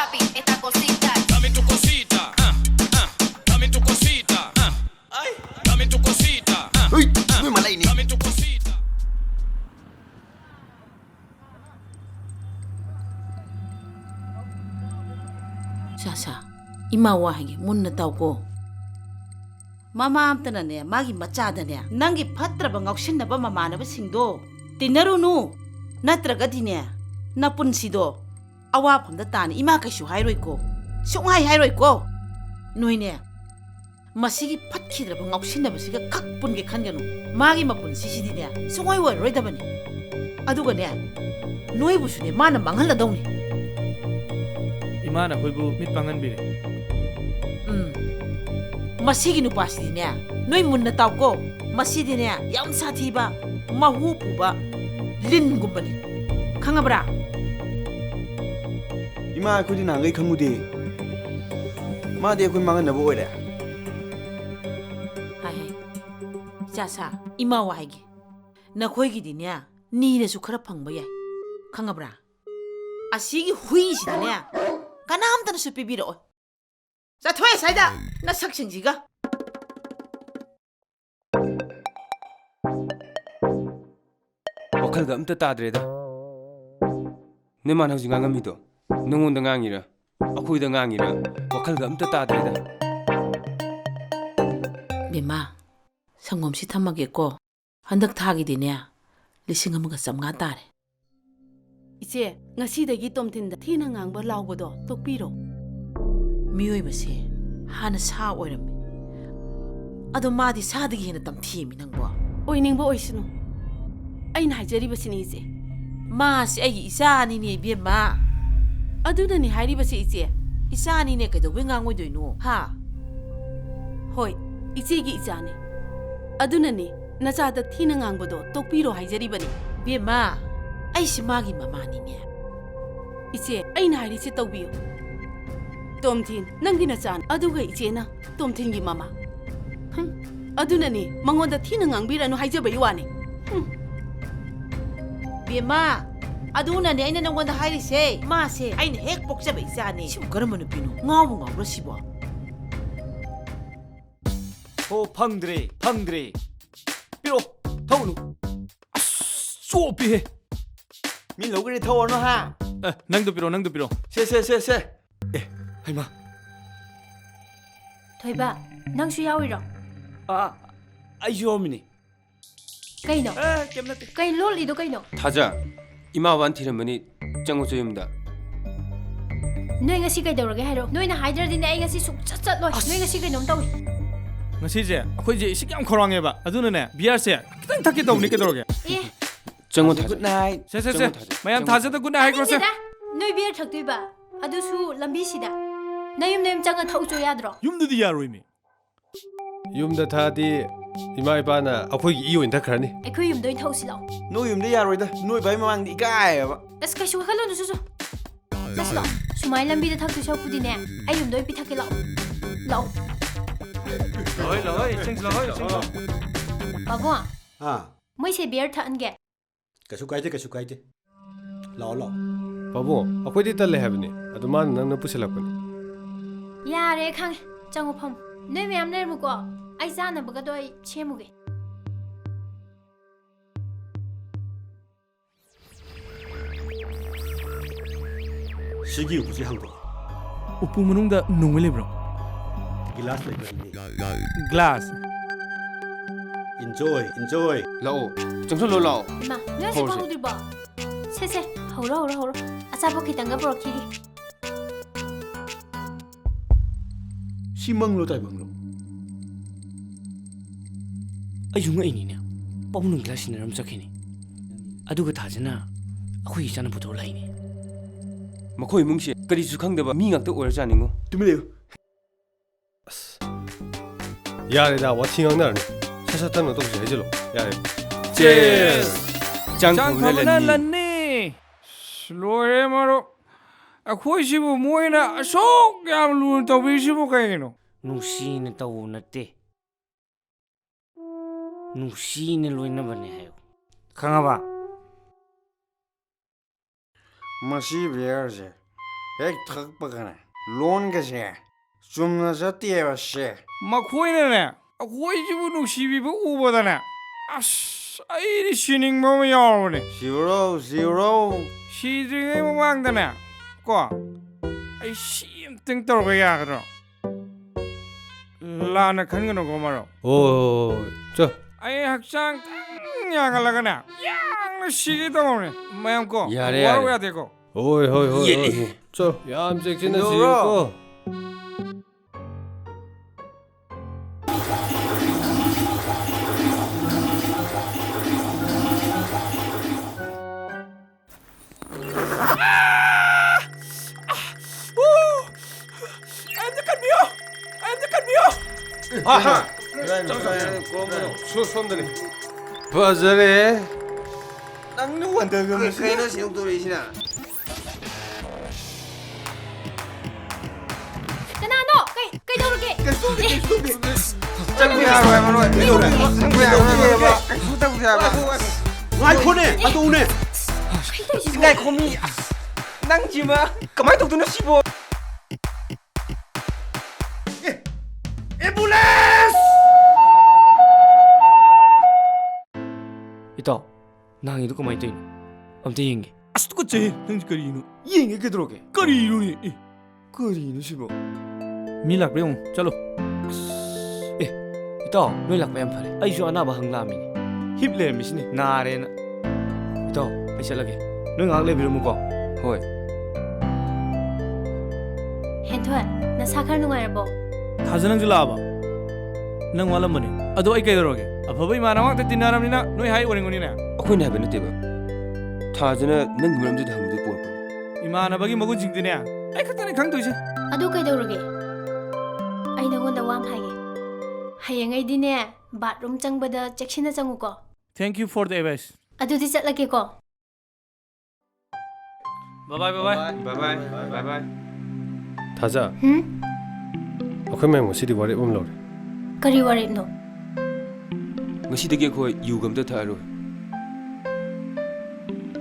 papi, esta cosita. Dame tu cosita, dame tu cosita, dame tu cosita, dame tu cosita. 샤샤 이마와 하기 문나 따오고 마마 암때나네 마기 마짜다네 낭기 파트라바 ngausin나바 마마나바싱도 띠나루누 나트라가디네 나쁜시도 아와팜다 따니 이마 가슈 하이로이고 숑하이 하이로이고 노이네 마시기 팟키드라바 ngausin나바시가 각분게 칸게노 마기 마쁜 시시디네 숑하이 와로이다바니 아두가네 노이부슈네 마나 망할라다오니 이마나 호이부 밑방한비래. 마시기 누파시디네 너희 문나 따오고 마시디네 얌 사티바 마후 부바 린구바니 강아브라 이마 아이코디 나가이 강무디 마디 아이코디 망한 나보 오이래 하이 자사 이마와 하기 나 거기디네 니네수 크라 팡바야 강아브라 아시기 후이시디네 까나함다는 수비비로 자 토해 살다 나 석신지가 wakhalga amta tadreda neman hauji ngangamido nungonda ngangira akhoida ngangira wakhalga amta tadreda 미마 상검시 탐하겠고 한덕 타기디네 리싱 아무가 쌈가 따래 이제 ngasidagi tomtinda thina ngangba lawbodo tokpiro 미오이버시 하나 사 오이름이 아도 마디 사드기 해나 땀티미 낭보 oiningba oisinu aina hajari 이제 마시 아이 이사니니 비마 adunani hairibasi 이제 이사니네 그도 왜 ngango이도이노 하 hoi 이제기 이자니 adunani nachada thina ngangbodo tokpiro haijaribani 비마 아이시 마기 마마니네 이제 aina hairisi tawbiyo tomthin nangi nachan aduga ichena tomthingi mama adunani mangonda thina ngangbiranu haijabai wani 비마 아두나니 아이나 nangwanda 하이리세 마세 아이나 핵 복잡에 이사니 심 그러면 비노 ngawro 시보 오 팡드레 삐로 타오누 쏘비해. 민 로그리 타워너 하 낭도 삐로. 세 하이마 thoiba nangsu yawiro 아이쇼미니 kaino 겜나테 kai lolido kaino 타자 이마 완티르머니 짱고조입니다 noi ngasi kai dawrage hairo noina haidradi ai ngasi sukchat chatloi noi ngasi kai nom tawi ngasije akhoi isik yam khorangeba adunane biarse kitang thakki tawni kedoroge 짱고 타자 굿나잇 se mayam thajada good night grose noi biar thaktuiba adusu lambi sida nayum nem changa thaucho yadro yumdudi yaroimi yumda thadi ima ibana akhoigi iyo intakhrani ekoi yum doi thausi law 노 юм데 야로이다 노이 바이 마망디 이까이바 es kai shu khalo nu su las law sumai lambi da thaktu shopudi ne ai yum doi pi thakki law loi sing babo 아 moi se beer thange kasu kaide lao 바보 akhoidi talle habni aduma nangna pusilakpani yare khang chango phom noi myam ner mu ko ai jana baga doi chemuge 시기 우지 한거 upu munungda nungwele bro glass leibani glass enjoy lao 정선 로 lao ma noi se pang dir ba se horo acha ba kitanga bro ki 시멍로 다이벙로 아이중아이니냐 뻔는 글라시나 람짝이니 아두가 다잖아 아코이 있잖아 부돌라이니 makhoi mungsi karisu khangdeba mi ngakta orjaningo tumileo yareda wathingangnarni sasatang tokse hejelo yare cheers 짱 랑니 슬로에 마로 akhoi sibu moina sok yam lu tawbi sibu kaino 누시네 따오나테 누시네 로이나바네 하요 강아바 마시 비어제 ꯍꯦꯛ ꯊꯛꯄꯒꯅꯦ ꯂꯣꯟꯒꯁꯦ ꯆꯨꯝꯅ ꯆꯠꯇꯦꯕ ꯁꯦ ꯃꯈꯣꯏꯅꯅꯦ ꯑꯩꯈꯣꯏꯁꯤꯕꯨ ꯅꯨꯡꯁꯤꯕꯤꯕ ꯎꯕꯗꯅꯦ ꯑꯁ ꯑꯩꯗꯤ ꯁꯤꯅꯤꯡꯕ ꯑꯃ ꯌꯥꯎꯔꯕꯅꯦ ꯁꯤꯔꯣ ꯁꯤꯗ꯭ꯔꯤꯉꯩ ꯃꯃꯥꯡꯗꯅꯦ ꯀꯣ ꯑꯩ ꯁꯤ ꯑꯝꯇꯪ ꯇꯧꯔꯒ ꯌꯥꯒꯗ꯭ꯔꯣ ꯂꯥꯟꯅ ꯈꯟꯒꯅꯨꯀꯣ ꯃꯔꯨꯞ ꯍꯣꯏ ꯆꯣ ꯑꯩ ꯍꯛꯆꯥꯡ ꯇꯪ ꯌꯥꯒꯠꯂꯒꯅꯦ ꯌꯥꯡꯅ ꯁꯤꯒꯦ ꯇꯧꯕꯅꯦ ꯃꯌꯥꯝ ꯀꯣ ꯌꯥꯔꯦ ꯋꯥꯔꯧ ꯌꯥꯗꯦꯀꯣ ꯍꯣꯏ ꯆꯣ ꯌꯥꯝ ꯆꯦꯛꯁꯤꯟꯅ ꯁꯤꯌꯨꯀꯣ 아하! 손들이 버저래 ꯅꯪ ꯋꯥꯟꯗꯒ ꯀꯩꯅꯣ ꯁꯤꯗꯣꯛꯇꯣꯔꯤꯁꯤꯅ ꯀꯅꯥꯅꯣ ꯀꯩꯗꯧꯔꯒꯦ ꯆꯪꯕ ꯌꯥꯔꯣꯏ ꯃꯔꯣꯏ ꯀꯩꯗꯧꯔꯦ ꯆꯪꯕ ꯌꯥꯔꯣꯏꯕ ꯀꯩꯁꯨ ꯇꯧꯗꯦ ꯍꯥꯏꯕ ꯉꯥꯏꯈꯣꯅꯦ ꯍꯥꯠꯇꯣꯛꯎꯅꯦ ꯉꯥꯏꯈꯣ ꯃꯤ ꯅꯪꯁꯤꯃ ꯀꯃꯥꯏꯅ ꯇꯧꯗꯣꯏꯅꯣ ꯁꯤꯕꯣ 이따 낭이도 그만 있다 아무튼 얘기 ꯑꯁ ꯇꯨꯀꯠꯆꯩ ꯅꯪꯁꯤ ꯀꯔꯤꯅꯣ 얘기 그대로게 ꯀꯔꯤꯅꯣꯅꯦ 그리는 시보 ꯃꯤ ꯂꯥꯛꯄ꯭ꯔꯥ ꯌꯦꯡꯉꯨ ꯆꯠꯂꯣ 이따 너희 락바 양 파래 아이쇼 아나바 항라미니 힙 레미시니 나레나 이따 아이 잘라게 너 악레 비르무고 호이 ꯍꯦꯟꯊꯣꯏ ꯅꯁꯥ ꯈꯔ ꯅꯨꯡꯉꯥꯏꯔꯕꯣ ꯊꯥꯖ ꯅꯪꯁꯨ ꯂꯥꯛꯑꯕ ꯅꯪ ꯋꯥꯠꯂꯝꯕꯅꯤ ꯑꯗꯣ ꯑꯩ ꯀꯩꯗꯧꯔꯒꯦ ꯑꯐꯕ ꯏꯃꯥꯟꯅꯕ ꯉꯥꯛꯇ ꯇꯤꯟꯅꯔꯕꯅꯤ나 ꯅꯣꯏ ꯍꯥꯏ ꯑꯣꯏꯔꯝꯒꯅꯤꯅꯦ ꯑꯩꯈꯣꯏꯅ ꯍꯥꯏꯕ ꯅꯠꯇꯦꯕ ꯊꯥꯖꯅ ꯅꯪꯒꯤ ꯃꯔꯝꯗꯨꯗ ꯍꯪꯕꯗꯨ ꯄꯣꯔꯛꯄꯅꯤ 이만하게 먹은징드네 아이 그때는 강도이지 ꯑꯗꯨ ꯀꯩꯗꯧꯔꯒꯦ ꯑꯩ ꯅꯉꯣꯟꯗ ꯋꯥ ꯑꯃ ꯍꯥꯏꯒꯦ ꯍꯌꯦꯡꯉꯩꯗꯤꯅꯦ ꯕꯥꯠꯔꯨꯝ ꯆꯪꯕꯗ ꯆꯦꯛꯁꯤꯟꯅ ꯆꯪꯉꯨꯀꯣ Thank you for the advice ꯑꯗꯨꯗꯤ ꯆꯠꯂꯒꯦꯀꯣ 바이바이 타자 ꯑꯩꯈꯣꯏ ꯃꯌꯥꯝ ꯉꯁꯤꯗꯤ ꯋꯥꯔꯦꯞ ꯑꯃ ꯂꯧꯔꯦ ꯀꯔꯤ ꯋꯥꯔꯦꯞꯅꯣ ꯉꯁꯤꯗꯒꯤ ꯑꯩꯈꯣꯏ ꯌꯨꯒ ꯑꯝꯇ ꯊꯛꯑꯔꯣꯏ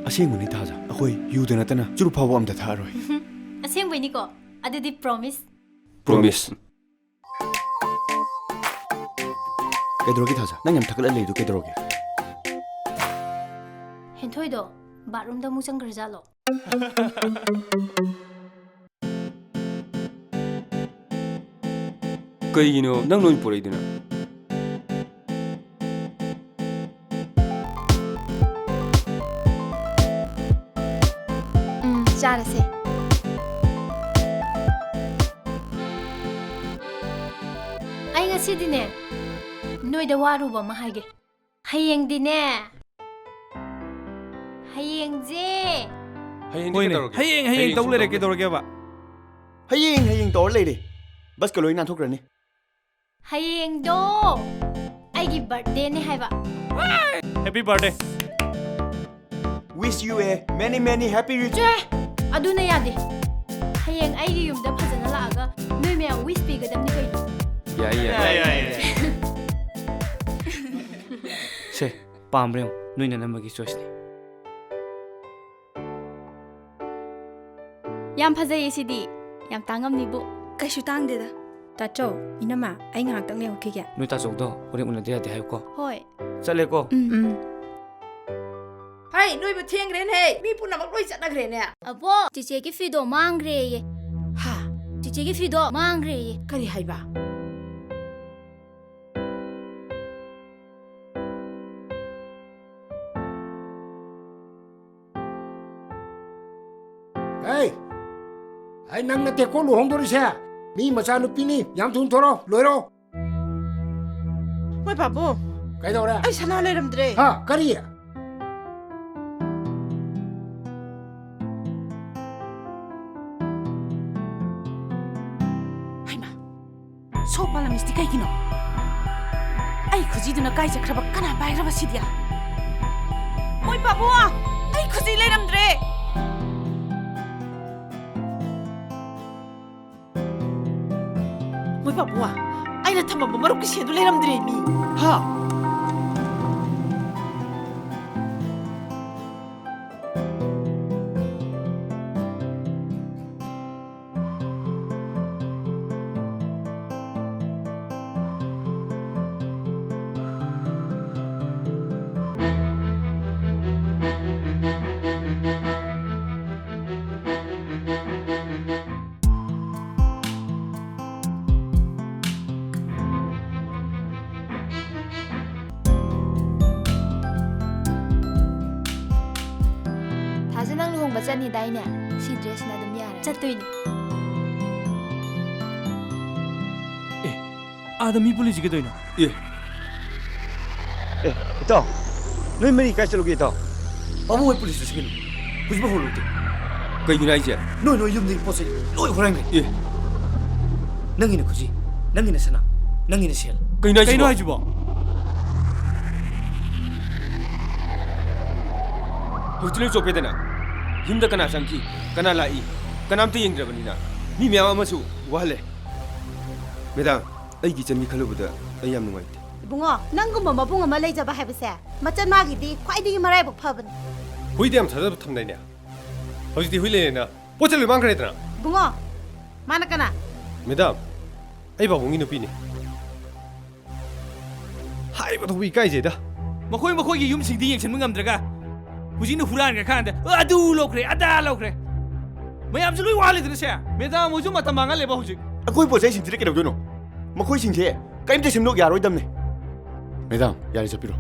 ꯑꯁꯦꯡꯕꯅꯤ ꯊꯥꯖ ꯑꯩꯈꯣꯏ ꯌꯨꯗ ꯅꯠꯇꯅ ꯆꯨꯔꯨꯞ ꯐꯥꯎꯕ ꯑꯝꯇ ꯊꯛꯑꯔꯣꯏ ꯑꯁꯦꯡꯕꯩꯅꯤꯀꯣ ꯑꯗꯨꯗꯤ ꯄ꯭ꯔꯣꯃꯤꯁ ꯄ꯭ꯔꯣꯃꯤꯁ ꯀꯩꯗꯧꯔꯒꯦ ꯊꯥꯖ ꯅꯪ ꯌꯥꯝ ꯊꯛꯒꯠꯂ ꯂꯩꯗꯣ ꯀꯩꯗꯧꯔꯒꯦ ꯍꯦꯟꯊꯣꯏꯗꯣ ꯕꯥꯠꯔꯨꯝꯗ ꯑꯃꯨꯛ ꯆꯪꯈ꯭ꯔꯖꯥꯠꯂꯣ ꯀꯩꯒꯤꯅꯣ ꯅꯪ ꯂꯣꯏ ꯄꯣꯔꯛꯏꯗꯨꯅ ꯆꯥꯔꯁꯦ ꯑꯩ ꯉꯁꯤꯗꯤꯅꯦ ꯅꯣꯏꯗ ꯋꯥꯔꯨꯕ ꯑꯃ ꯍꯥꯏꯒꯦ ꯍꯌꯦꯡꯗꯤꯅꯦ ꯍꯌꯦꯡꯁꯦ ꯍꯌꯦꯡ ꯇꯧ ꯂꯩꯔꯦ ꯀꯩꯗꯧꯔꯒꯦꯕ ꯍꯌꯦꯡ ꯇꯧꯔ ꯂꯩꯔꯦ ꯕꯁꯀ ꯂꯣꯏ ꯅꯥꯟꯊꯣꯛꯈ꯭ꯔꯅꯤ ꯍꯌꯦꯡꯗꯣ ꯑꯩꯒꯤ ꯕꯔꯊꯗꯦꯅꯦ ꯍꯥꯏꯕ Happy birthday Wish you a many many happy returns ꯑꯗꯨꯅ ꯌꯥꯗꯦ ꯍꯌꯦꯡ ꯑꯩꯒꯤ ꯌꯨꯝꯗ ꯐꯖꯅ ꯂꯥꯛꯑꯒ ꯅꯣꯏ ꯃꯌꯥꯝ ꯋꯤꯁ ꯄꯤꯒꯗꯕꯅꯤ ꯀꯩꯅꯣ ꯌꯥꯏ ꯁꯦ ꯄꯥꯝꯕ꯭ꯔ ꯌꯦꯡꯉꯨ ꯅꯣꯏꯅ ꯅꯝꯕꯒꯤ ꯆꯣꯏꯁꯅꯤ ꯌꯥꯝ ꯐꯖꯩꯌꯦ ꯁꯤꯗꯤ ꯌꯥꯝ ꯇꯥꯡꯉꯝꯅꯤꯕꯨ ꯀꯩꯁꯨ ꯇꯥꯡꯗꯦꯗ ꯇꯥꯆꯧ ꯏꯅꯝꯃ ꯑꯩ ꯉꯥꯏꯍꯥꯛꯇꯪ ꯂꯩꯍꯧꯈꯤꯒꯦ ꯅꯣꯏ ꯇꯥꯆꯧꯗꯣ ꯍꯣꯔꯦꯟ ꯎꯅꯗ ꯌꯥꯗꯦ ꯍꯥꯏꯌꯨꯀꯣ ꯍꯣꯏ ꯆꯠꯂꯦꯀꯣ ꯍꯩ ꯅꯣꯏꯕꯨ ꯊꯦꯡꯈ꯭ꯔꯦꯅꯦ ꯃꯤ ꯄꯨꯝꯅꯃꯛ ꯂꯣꯏ ꯆꯠꯅꯈ꯭ꯔꯦꯅꯦ ꯑꯕꯣ ꯆꯤꯆꯦꯒꯤ ꯐꯤꯗꯣ ꯃꯥꯡꯈ꯭ꯔꯦꯌꯦ ꯍꯥ ꯆꯤꯆꯦꯒꯤ ꯐꯤꯗꯣ ꯃꯥꯡꯈ꯭ꯔꯦꯌꯦ ꯀꯔꯤ ꯍꯥꯏꯕ ꯑꯩ ꯅꯪ ꯅꯠꯇꯦꯀꯣ ꯂꯨꯍꯣꯡꯗꯣꯔꯤꯁꯦ ꯃꯤ ꯃꯆꯥꯅꯨꯄꯤꯅꯤ ꯌꯥꯝ ꯊꯨꯅ ꯊꯣꯔꯛꯑꯣ ꯂꯣꯏꯔꯣ ꯃꯣꯏ ꯕꯥꯕꯨ ꯀꯩꯗꯧꯔꯦ ꯑꯩ ꯁꯅꯥ ꯂꯩꯔꯝꯗ꯭ꯔꯦ ꯍꯥ ꯀꯔꯤ ꯍꯩꯃꯥ ꯁꯣꯛꯄ ꯂꯝꯃꯤꯁꯇꯤ ꯀꯩꯒꯤꯅꯣ ꯑꯩ ꯈꯨꯖꯤꯗꯨꯅ ꯀꯥꯏ ꯆꯠꯈ꯭ꯔꯕ ꯀꯅꯥ ꯄꯥꯏꯈ꯭ꯔꯕ ꯁꯤꯗꯤ ꯃꯣꯏ ꯕꯥꯕꯨ ꯑꯩ ꯈꯨꯖꯤ ꯂꯩꯔꯝꯗ꯭ꯔꯦ ꯃꯣꯏ ꯕꯥꯕꯨ ꯑꯩꯅ ꯊꯝꯃꯝꯕ ꯃꯔꯨꯞꯀꯤ ꯁꯦꯟꯗꯨ ꯂꯩꯔꯝꯗ꯭ꯔꯦ ꯃꯤ ꯍꯥ ꯆꯠꯅꯤꯗꯥꯏꯅꯦ ꯁꯤ ꯗ꯭ꯔꯦꯁꯅ ꯑꯗꯨꯝ ꯌꯥꯔꯦ ꯆꯠꯇꯣꯏꯅꯤ आधा मी पुलिस के दोइनो ए इताव नोई मरी काय चलोगे इताव बाबू होय पुलिस सकिन बुझबो होलोते कइगिन आइजे नोई नोई युमदि पोसे लोय होरांगे ए नंगिने खुजी नंगिने सना नंगिने सेल कइनो आइजुबो होटल चोपेदना युमदा कना संकी कना लाई कनामते यंग्रबनिना मी म्याम अमसु वाले मेदाम ꯑꯩꯒꯤ ꯆꯟꯒꯤ ꯈꯜꯂꯨꯕꯗ ꯑꯩ ꯌꯥꯝ ꯅꯨꯡꯉꯥꯏꯇꯦ ꯏꯕꯨꯡꯉꯣ ꯅꯪꯒꯨꯝꯕ ꯃꯕꯨꯡ ꯑꯃ ꯂꯩꯖꯕ ꯍꯥꯏꯕꯁꯦ ꯃꯆꯟ ꯃꯥꯒꯤꯗꯤ ꯈ꯭ꯋꯥꯏꯗꯒꯤ ꯃꯔꯥꯏꯕꯛ ꯐꯕꯅꯤ ꯍꯨꯏꯗꯤ ꯌꯥꯝ ꯊꯥꯖꯕ ꯊꯝꯗꯥꯏꯅꯦ ꯍꯧꯖꯤꯛꯇꯤ ꯍꯨꯏ ꯂꯩꯔꯦꯅ ꯄꯣꯠ ꯆꯩ ꯂꯣꯏ ꯃꯥꯡꯈ꯭ꯔꯦꯗꯅ ꯏꯕꯨꯡꯉꯣ ꯃꯥꯅ ꯀꯅꯥ ꯃꯦꯗꯥꯝ ꯑꯩ ꯕꯥꯕꯨꯡꯒꯤ ꯅꯨꯄꯤꯅꯤ ꯍꯥꯏꯕ ꯊꯣꯛꯄ ꯏꯀꯥꯏꯖꯩꯗ ꯃꯈꯣꯏꯒꯤ ꯌꯨꯝꯁꯤꯡꯗꯤ ꯌꯦꯡꯁꯤꯟꯕ ꯉꯝꯗ꯭ꯔꯒ ꯍꯧꯖꯤꯛꯅ ꯍꯨꯔꯥꯟꯈ꯭ꯔ ꯀꯥꯟꯗ ꯑꯗꯨ ꯂꯧꯈ꯭ꯔꯦ ꯑꯗꯥ ꯂꯧꯈ꯭ꯔꯦ ꯃꯌꯥꯝꯁꯨ ꯂꯣꯏ ꯋꯥꯠꯂꯤꯗꯅ ꯁꯦ ꯃꯦꯗꯥꯝ ꯍꯣꯏꯁꯨ ꯃꯇꯝ ꯃꯥꯡꯍꯜꯂꯦꯕ ꯍꯧꯖꯤꯛ ꯑꯩꯈꯣꯏ ꯄꯣꯠ ꯆꯩꯁꯤꯡꯁꯤꯗꯤ ꯀꯩꯗꯧꯗꯣꯏꯅꯣ ꯃꯈꯣꯏꯁꯤꯡꯁꯦ ꯀꯩꯝꯇ ꯁꯦꯝꯗꯣꯛ ꯌꯥꯔꯣꯏꯗꯝꯅꯦ ꯃꯦꯗꯥꯝ ꯌꯥꯔꯦ ꯆꯠꯄꯤꯔꯣ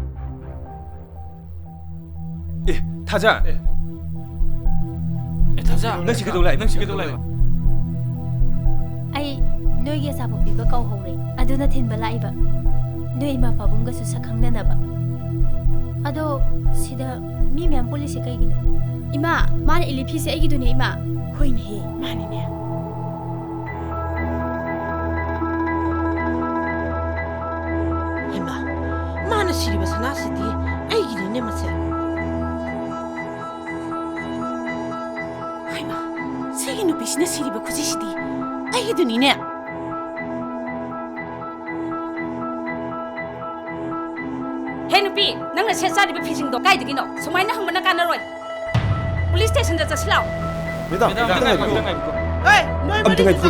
ꯑꯦ ꯊꯥꯖ ꯊꯥꯖ ꯅꯪ ꯁꯤ ꯀꯩꯗꯧ ꯂꯥꯛꯏ ꯅꯪ ꯁꯤ ꯀꯩꯗꯧ ꯂꯥꯛꯏꯕ ꯑꯩ ꯅꯣꯏꯒꯤ ꯑꯆꯥꯄꯣꯠ ꯄꯤꯕ ꯀꯧꯍꯧꯔꯦ ꯑꯗꯨꯅ ꯊꯤꯟꯕ ꯂꯥꯛꯏꯕ ꯅꯣꯏ ꯏꯃꯥ ꯄꯥꯕꯨꯡꯒꯁꯨ ꯁꯛꯈꯪꯅꯅꯕ ꯑꯗꯣ ꯁꯤꯗ ꯃꯤ ꯃꯌꯥꯝ ꯄꯨꯜꯂꯤꯁꯦ ꯀꯩꯒꯤꯅꯣ ꯏꯃꯥ ꯃꯥꯅ ꯏꯜꯂꯤ ꯐꯤꯁꯦ ꯑꯩꯒꯤꯗꯨꯅꯦ ꯏꯃꯥ ꯍꯣꯏꯅꯦꯍꯦ ꯃꯥꯅꯤꯅꯦ ꯍꯦꯃꯥ ꯃꯥꯅ ꯁꯤꯔꯤꯕ ꯁꯅꯥꯁꯤꯗꯤ ꯑꯩꯒꯤꯅꯤꯅꯦ ꯃꯁꯦ ꯍꯩꯃꯥ ꯁꯤꯒꯤ ꯅꯨꯄꯤꯁꯤꯅ ꯁꯤꯔꯤꯕ ꯈꯨꯖꯤꯁꯤꯗꯤ ꯑꯩꯒꯤꯗꯨꯅꯤꯅꯦ ꯍꯦ ꯅꯨꯄꯤ ꯅꯪꯅ ꯁꯦꯠꯆꯔꯤꯕ ꯐꯤꯁꯤꯡꯗꯣ ꯀꯥꯏꯗꯒꯤꯅꯣ ꯁꯨꯃꯥꯏꯅ ꯍꯪꯕꯅ ꯀꯥꯟꯅꯔꯣꯏ ꯄꯨꯂꯤꯁ ꯁ꯭ꯇꯦꯁꯟꯗ ꯆꯠꯁꯤꯂꯥꯎ ꯃꯦꯗꯥꯝ ꯑꯝꯇ ꯉꯥꯏꯈꯣ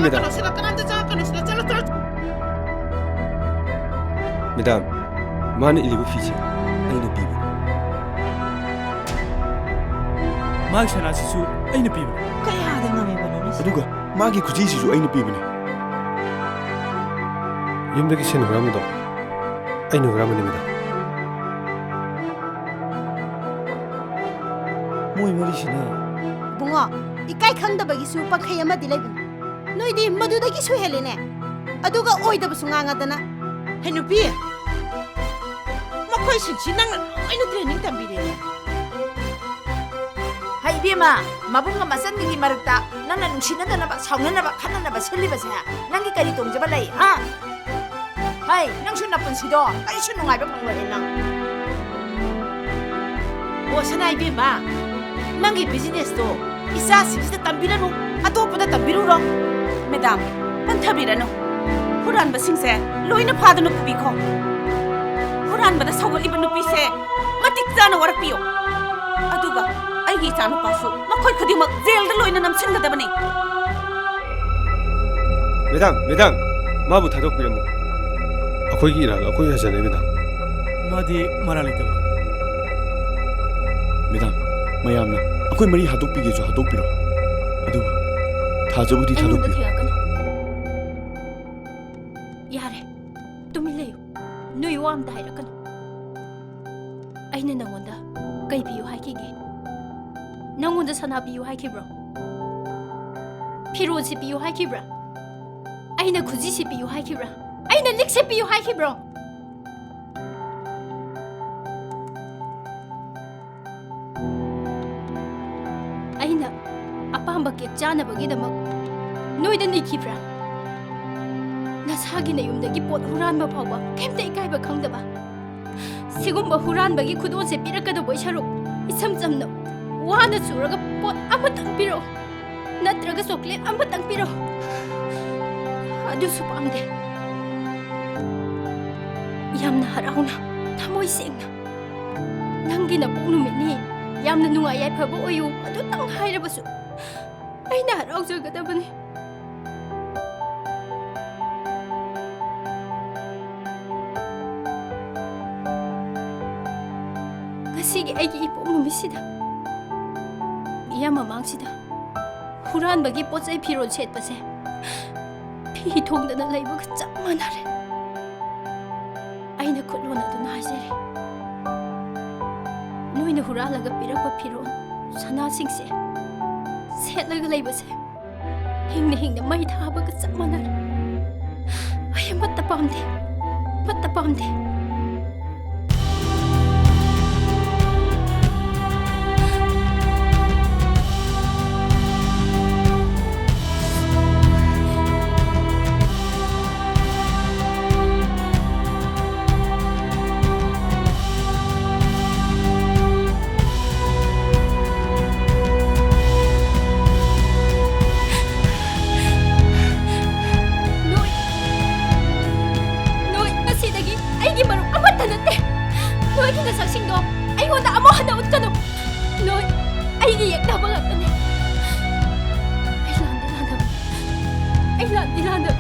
ꯃꯦꯗꯥꯝ ꯃꯦꯗꯥꯝ ꯃꯥꯅ ꯏꯜꯂꯤꯕ ꯐꯤꯁꯦ ꯑꯩꯅ ꯄꯤꯕꯅꯤ माग सनासिसु अꯩꯅ ꯄꯤꯕꯅꯤ ꯀꯌꯥꯗ ꯉꯝꯃꯤꯕꯅꯣ ꯑꯗꯨꯒ ꯃꯥꯒꯤ ꯈꯨꯖꯤꯁꯤꯁꯨ ꯑꯩꯅ ꯄꯤꯕꯅꯤ ꯌꯨꯝꯗꯒꯤ ꯁꯦꯟ ꯍꯨꯔꯥꯟꯕꯗꯣ ꯑꯩꯅ ꯍꯨꯔꯥꯟꯕꯅꯤ ꯃꯦꯗꯥꯝ ꯃꯣꯏ ꯃꯔꯤꯁꯤꯅ ꯏꯕꯨꯡꯉꯣ ꯏꯀꯥꯏ ꯈꯪꯗꯕꯒꯤꯁꯨ ꯄꯪꯈꯩ ꯑꯃꯗꯤ ꯂꯩꯕꯅꯤ ꯅꯣꯏꯗꯤ ꯃꯗꯨꯗꯒꯤꯁꯨ ꯍꯦꯜꯂꯦꯅꯦ ꯑꯗꯨꯒ ꯑꯣꯏꯗꯕꯁꯨ ꯉꯥꯡꯉꯗꯅ ꯍꯦ ꯅꯨꯄꯤ ꯃꯈꯣꯏꯁꯤꯡꯁꯤ ꯅꯪꯅ ꯂꯣꯏꯅ ꯇ꯭ꯔꯦꯅꯤꯡ ꯇꯝꯕꯤꯔꯦꯅꯦ ꯍꯩ ꯏꯕꯦꯝꯃ ꯃꯕꯨꯡꯒ ꯃꯆꯟꯒꯤ ꯃꯔꯛꯇ ꯅꯪꯅ ꯅꯨꯡꯁꯤꯅꯗꯅꯕ ꯁꯥꯎꯅꯅꯕ ꯈꯠꯅꯅꯕ ꯁꯤꯜꯂꯤꯕꯁꯦ ꯅꯪꯒꯤ ꯀꯔꯤ ꯇꯣꯡꯖꯕ ꯂꯩ ꯍꯥ ꯍꯩ ꯅꯪꯁꯨ ꯅꯄꯨꯟꯁꯤꯗꯣ ꯀꯔꯤꯁꯨ ꯅꯨꯡꯉꯥꯏꯕ ꯐꯪꯂꯣꯏ ꯅꯪ ꯑꯣ ꯁꯅꯥ ꯏꯕꯦꯝꯃ ꯅꯪꯒꯤ ꯕꯤꯖꯤꯅꯦꯁꯇꯣ ꯏꯆꯥꯁꯤꯡꯁꯤꯗ ꯇꯝꯕꯤꯔꯅꯨ ꯑꯇꯣꯞꯄꯗ ꯇꯝꯕꯤꯔꯨꯔꯣ ꯃꯦꯗꯥꯝ ꯄꯟꯊꯕꯤꯔꯅꯨ ꯍꯨꯔꯥꯟꯕꯁꯤꯡꯁꯦ ꯂꯣꯏꯅ ꯐꯥꯗꯨꯅ ꯄꯨꯕꯤꯈꯣ ꯍꯨꯔꯥꯟꯕꯗ ꯁꯧꯒꯠꯂꯤꯕ ꯅꯨꯄꯤꯁꯦ ꯃꯇꯤꯛ ꯆꯥꯅ ꯋꯥꯔꯛꯄꯤꯌꯣ ꯑꯗꯨꯒ ꯑꯩꯒꯤ ꯏꯆꯥꯅꯨꯄꯥꯁꯨ ꯃꯈꯣꯏ ꯈꯨꯗꯤꯡꯃꯛ ꯖꯦꯜꯗ ꯂꯣꯏꯅ ꯅꯝꯁꯤꯟꯒꯗꯕꯅꯤ ꯃꯦꯗꯥꯝ ꯃꯦꯗꯥꯝ ꯃꯥꯕꯨ ꯊꯥꯗꯣꯛꯄꯤꯔꯝꯃꯨ ꯑꯩꯈꯣꯏꯒꯤ ꯏꯔꯥꯜ ꯑꯩꯈꯣꯏ ꯍꯖꯅꯦ ꯃꯦꯗꯥꯝ मादि मरा लेतबनी ꯃꯦꯗꯥꯝ ꯃꯌꯥꯝꯅ ꯑꯩꯈꯣꯏ ꯃꯔꯤ ꯍꯥꯠꯇꯣꯛꯄꯤꯒꯦꯁꯨ ꯍꯥꯠꯇꯣꯛꯄꯤꯔꯣ ꯑꯗꯨꯕꯨ ꯊꯥꯖꯕꯨꯗꯤ ꯑꯩꯉꯣꯟꯗ ꯊꯥꯗꯣꯛꯄꯤꯌꯨ ꯊꯦꯡꯉꯛꯀꯅꯨ ꯌꯥꯔꯦ ꯇꯨꯃꯤꯟ ꯂꯩꯌꯨ ꯅꯣꯏ ꯋꯥ ꯑꯝꯇ ꯍꯥꯏꯔꯛꯀꯅꯨ ꯑꯩꯅ ꯅꯪꯉꯣꯟꯗ ꯀꯩ ꯄꯤꯌꯨ ꯍꯥꯏꯈꯤꯒꯦ ꯅꯪꯉꯣꯟꯗ ꯁꯅꯥ ꯄꯤꯌꯨ ꯍꯥꯏꯈꯤꯕ꯭ꯔꯣ ꯐꯤꯔꯣꯜꯁꯤ ꯄꯤꯌꯨ ꯍꯥꯏꯈꯤꯕ꯭ꯔꯥ ꯑꯩꯅ ꯈꯨꯖꯤꯁꯤ ꯄꯤꯌꯨ ꯍꯥꯏꯈꯤꯕ꯭ꯔꯥ ꯑꯩꯅ ꯂꯤꯛꯁꯤ ꯄꯤꯌꯨ ꯍꯥꯏꯈꯤꯕ꯭ꯔꯣ ꯑꯩꯅ ꯑꯄꯥꯝꯕ ꯀꯦꯛ ꯆꯥꯅꯕꯒꯤꯗꯃꯛ ꯅꯣꯏꯗ ꯅꯤꯈꯤꯕ꯭ꯔꯥ ꯅꯁꯥꯒꯤ ꯅꯌꯨꯝꯗꯒꯤ ꯄꯣꯠ ꯍꯨꯔꯥꯟꯕ ꯐꯥꯎꯕ ꯀꯩꯝꯇ ꯏꯀꯥꯏꯕ ꯈꯪꯗꯕ ꯁꯤꯒꯨꯝꯕ ꯍꯨꯔꯥꯟꯕꯒꯤ ꯈꯨꯗꯣꯜꯁꯦ ꯄꯤꯔꯛꯀꯗꯧꯕꯩ ꯁꯔꯨꯛ ꯏꯁꯝ ꯆꯝꯅ ꯋꯥꯅ ꯆꯨꯔꯒ ꯄꯣꯠ ꯑꯃꯇꯪ ꯄꯤꯔꯛꯎ ꯅꯠꯇ꯭ꯔꯒ ꯆꯣꯀ꯭ꯂꯦꯠ ꯑꯃꯇꯪ ꯄꯤꯔꯛꯎ ꯑꯗꯨꯁꯨ ꯄꯥꯝꯗꯦ ꯌꯥꯝꯅ ꯍꯔꯥꯎꯅ ꯊꯃꯣꯏ ꯁꯦꯡꯅ ꯅꯪꯒꯤ ꯅꯄꯣꯛ ꯅꯨꯃꯤꯠꯅꯤ ꯌꯥꯝꯅ ꯅꯨꯡꯉꯥꯏ ꯌꯥꯏꯐꯕ ꯑꯣꯏꯌꯨ ꯑꯗꯨꯇꯪ ꯍꯥꯏꯔꯕꯁꯨ ꯑꯩꯅ ꯍꯔꯥꯎꯖꯒꯗꯕꯅꯤ ꯉꯁꯤꯒꯤ ꯑꯩꯒꯤ ꯏꯄꯣꯛ ꯅꯨꯃꯤꯠꯁꯤꯗ ꯃꯤꯌꯥꯝ ꯃꯃꯥꯡꯁꯤꯗ ꯍꯨꯔꯥꯟꯕꯒꯤ ꯄꯣꯠꯆꯩ ꯐꯤꯔꯣꯜ ꯁꯦꯠꯄꯁꯦ ꯐꯤ ꯊꯣꯡꯗꯅ ꯂꯩꯕꯒ ꯆꯞ ꯃꯥꯟꯅꯔꯦ ꯑꯩꯅ ꯈꯨꯠꯂꯣꯟ ꯑꯗꯨꯅ ꯍꯥꯏꯖꯔꯤ ꯅꯣꯏꯅ ꯍꯨꯔꯥꯜꯂꯒ ꯄꯤꯔꯛꯄ ꯐꯤꯔꯣꯜ ꯁꯅꯥꯁꯤꯡꯁꯦ ꯁꯦꯠꯂꯒ ꯂꯩꯕꯁꯦ ꯍꯤꯡꯅ ꯍꯤꯡꯅ ꯃꯩ ꯊꯥꯕꯒ ꯆꯞ ꯃꯥꯟꯅꯔꯦ ꯑꯩ ꯑꯃꯠꯇ ꯄꯥꯝꯗꯦ ꯑꯃꯠꯇ ꯄꯥꯝꯗꯦ ꯅꯣꯏꯒꯤ ꯅꯁꯛꯁꯤꯡꯗꯣ ꯑꯩꯉꯣꯟꯗ ꯑꯃꯨꯛ ꯍꯟꯅ ꯎꯠꯀꯅꯨ ꯅꯣꯏ ꯑꯩꯒꯤ ꯌꯦꯛꯅꯕ ꯉꯥꯛꯇꯅꯦ ꯑꯩ ꯂꯥꯟꯗꯤ ꯂꯥꯟꯗꯕ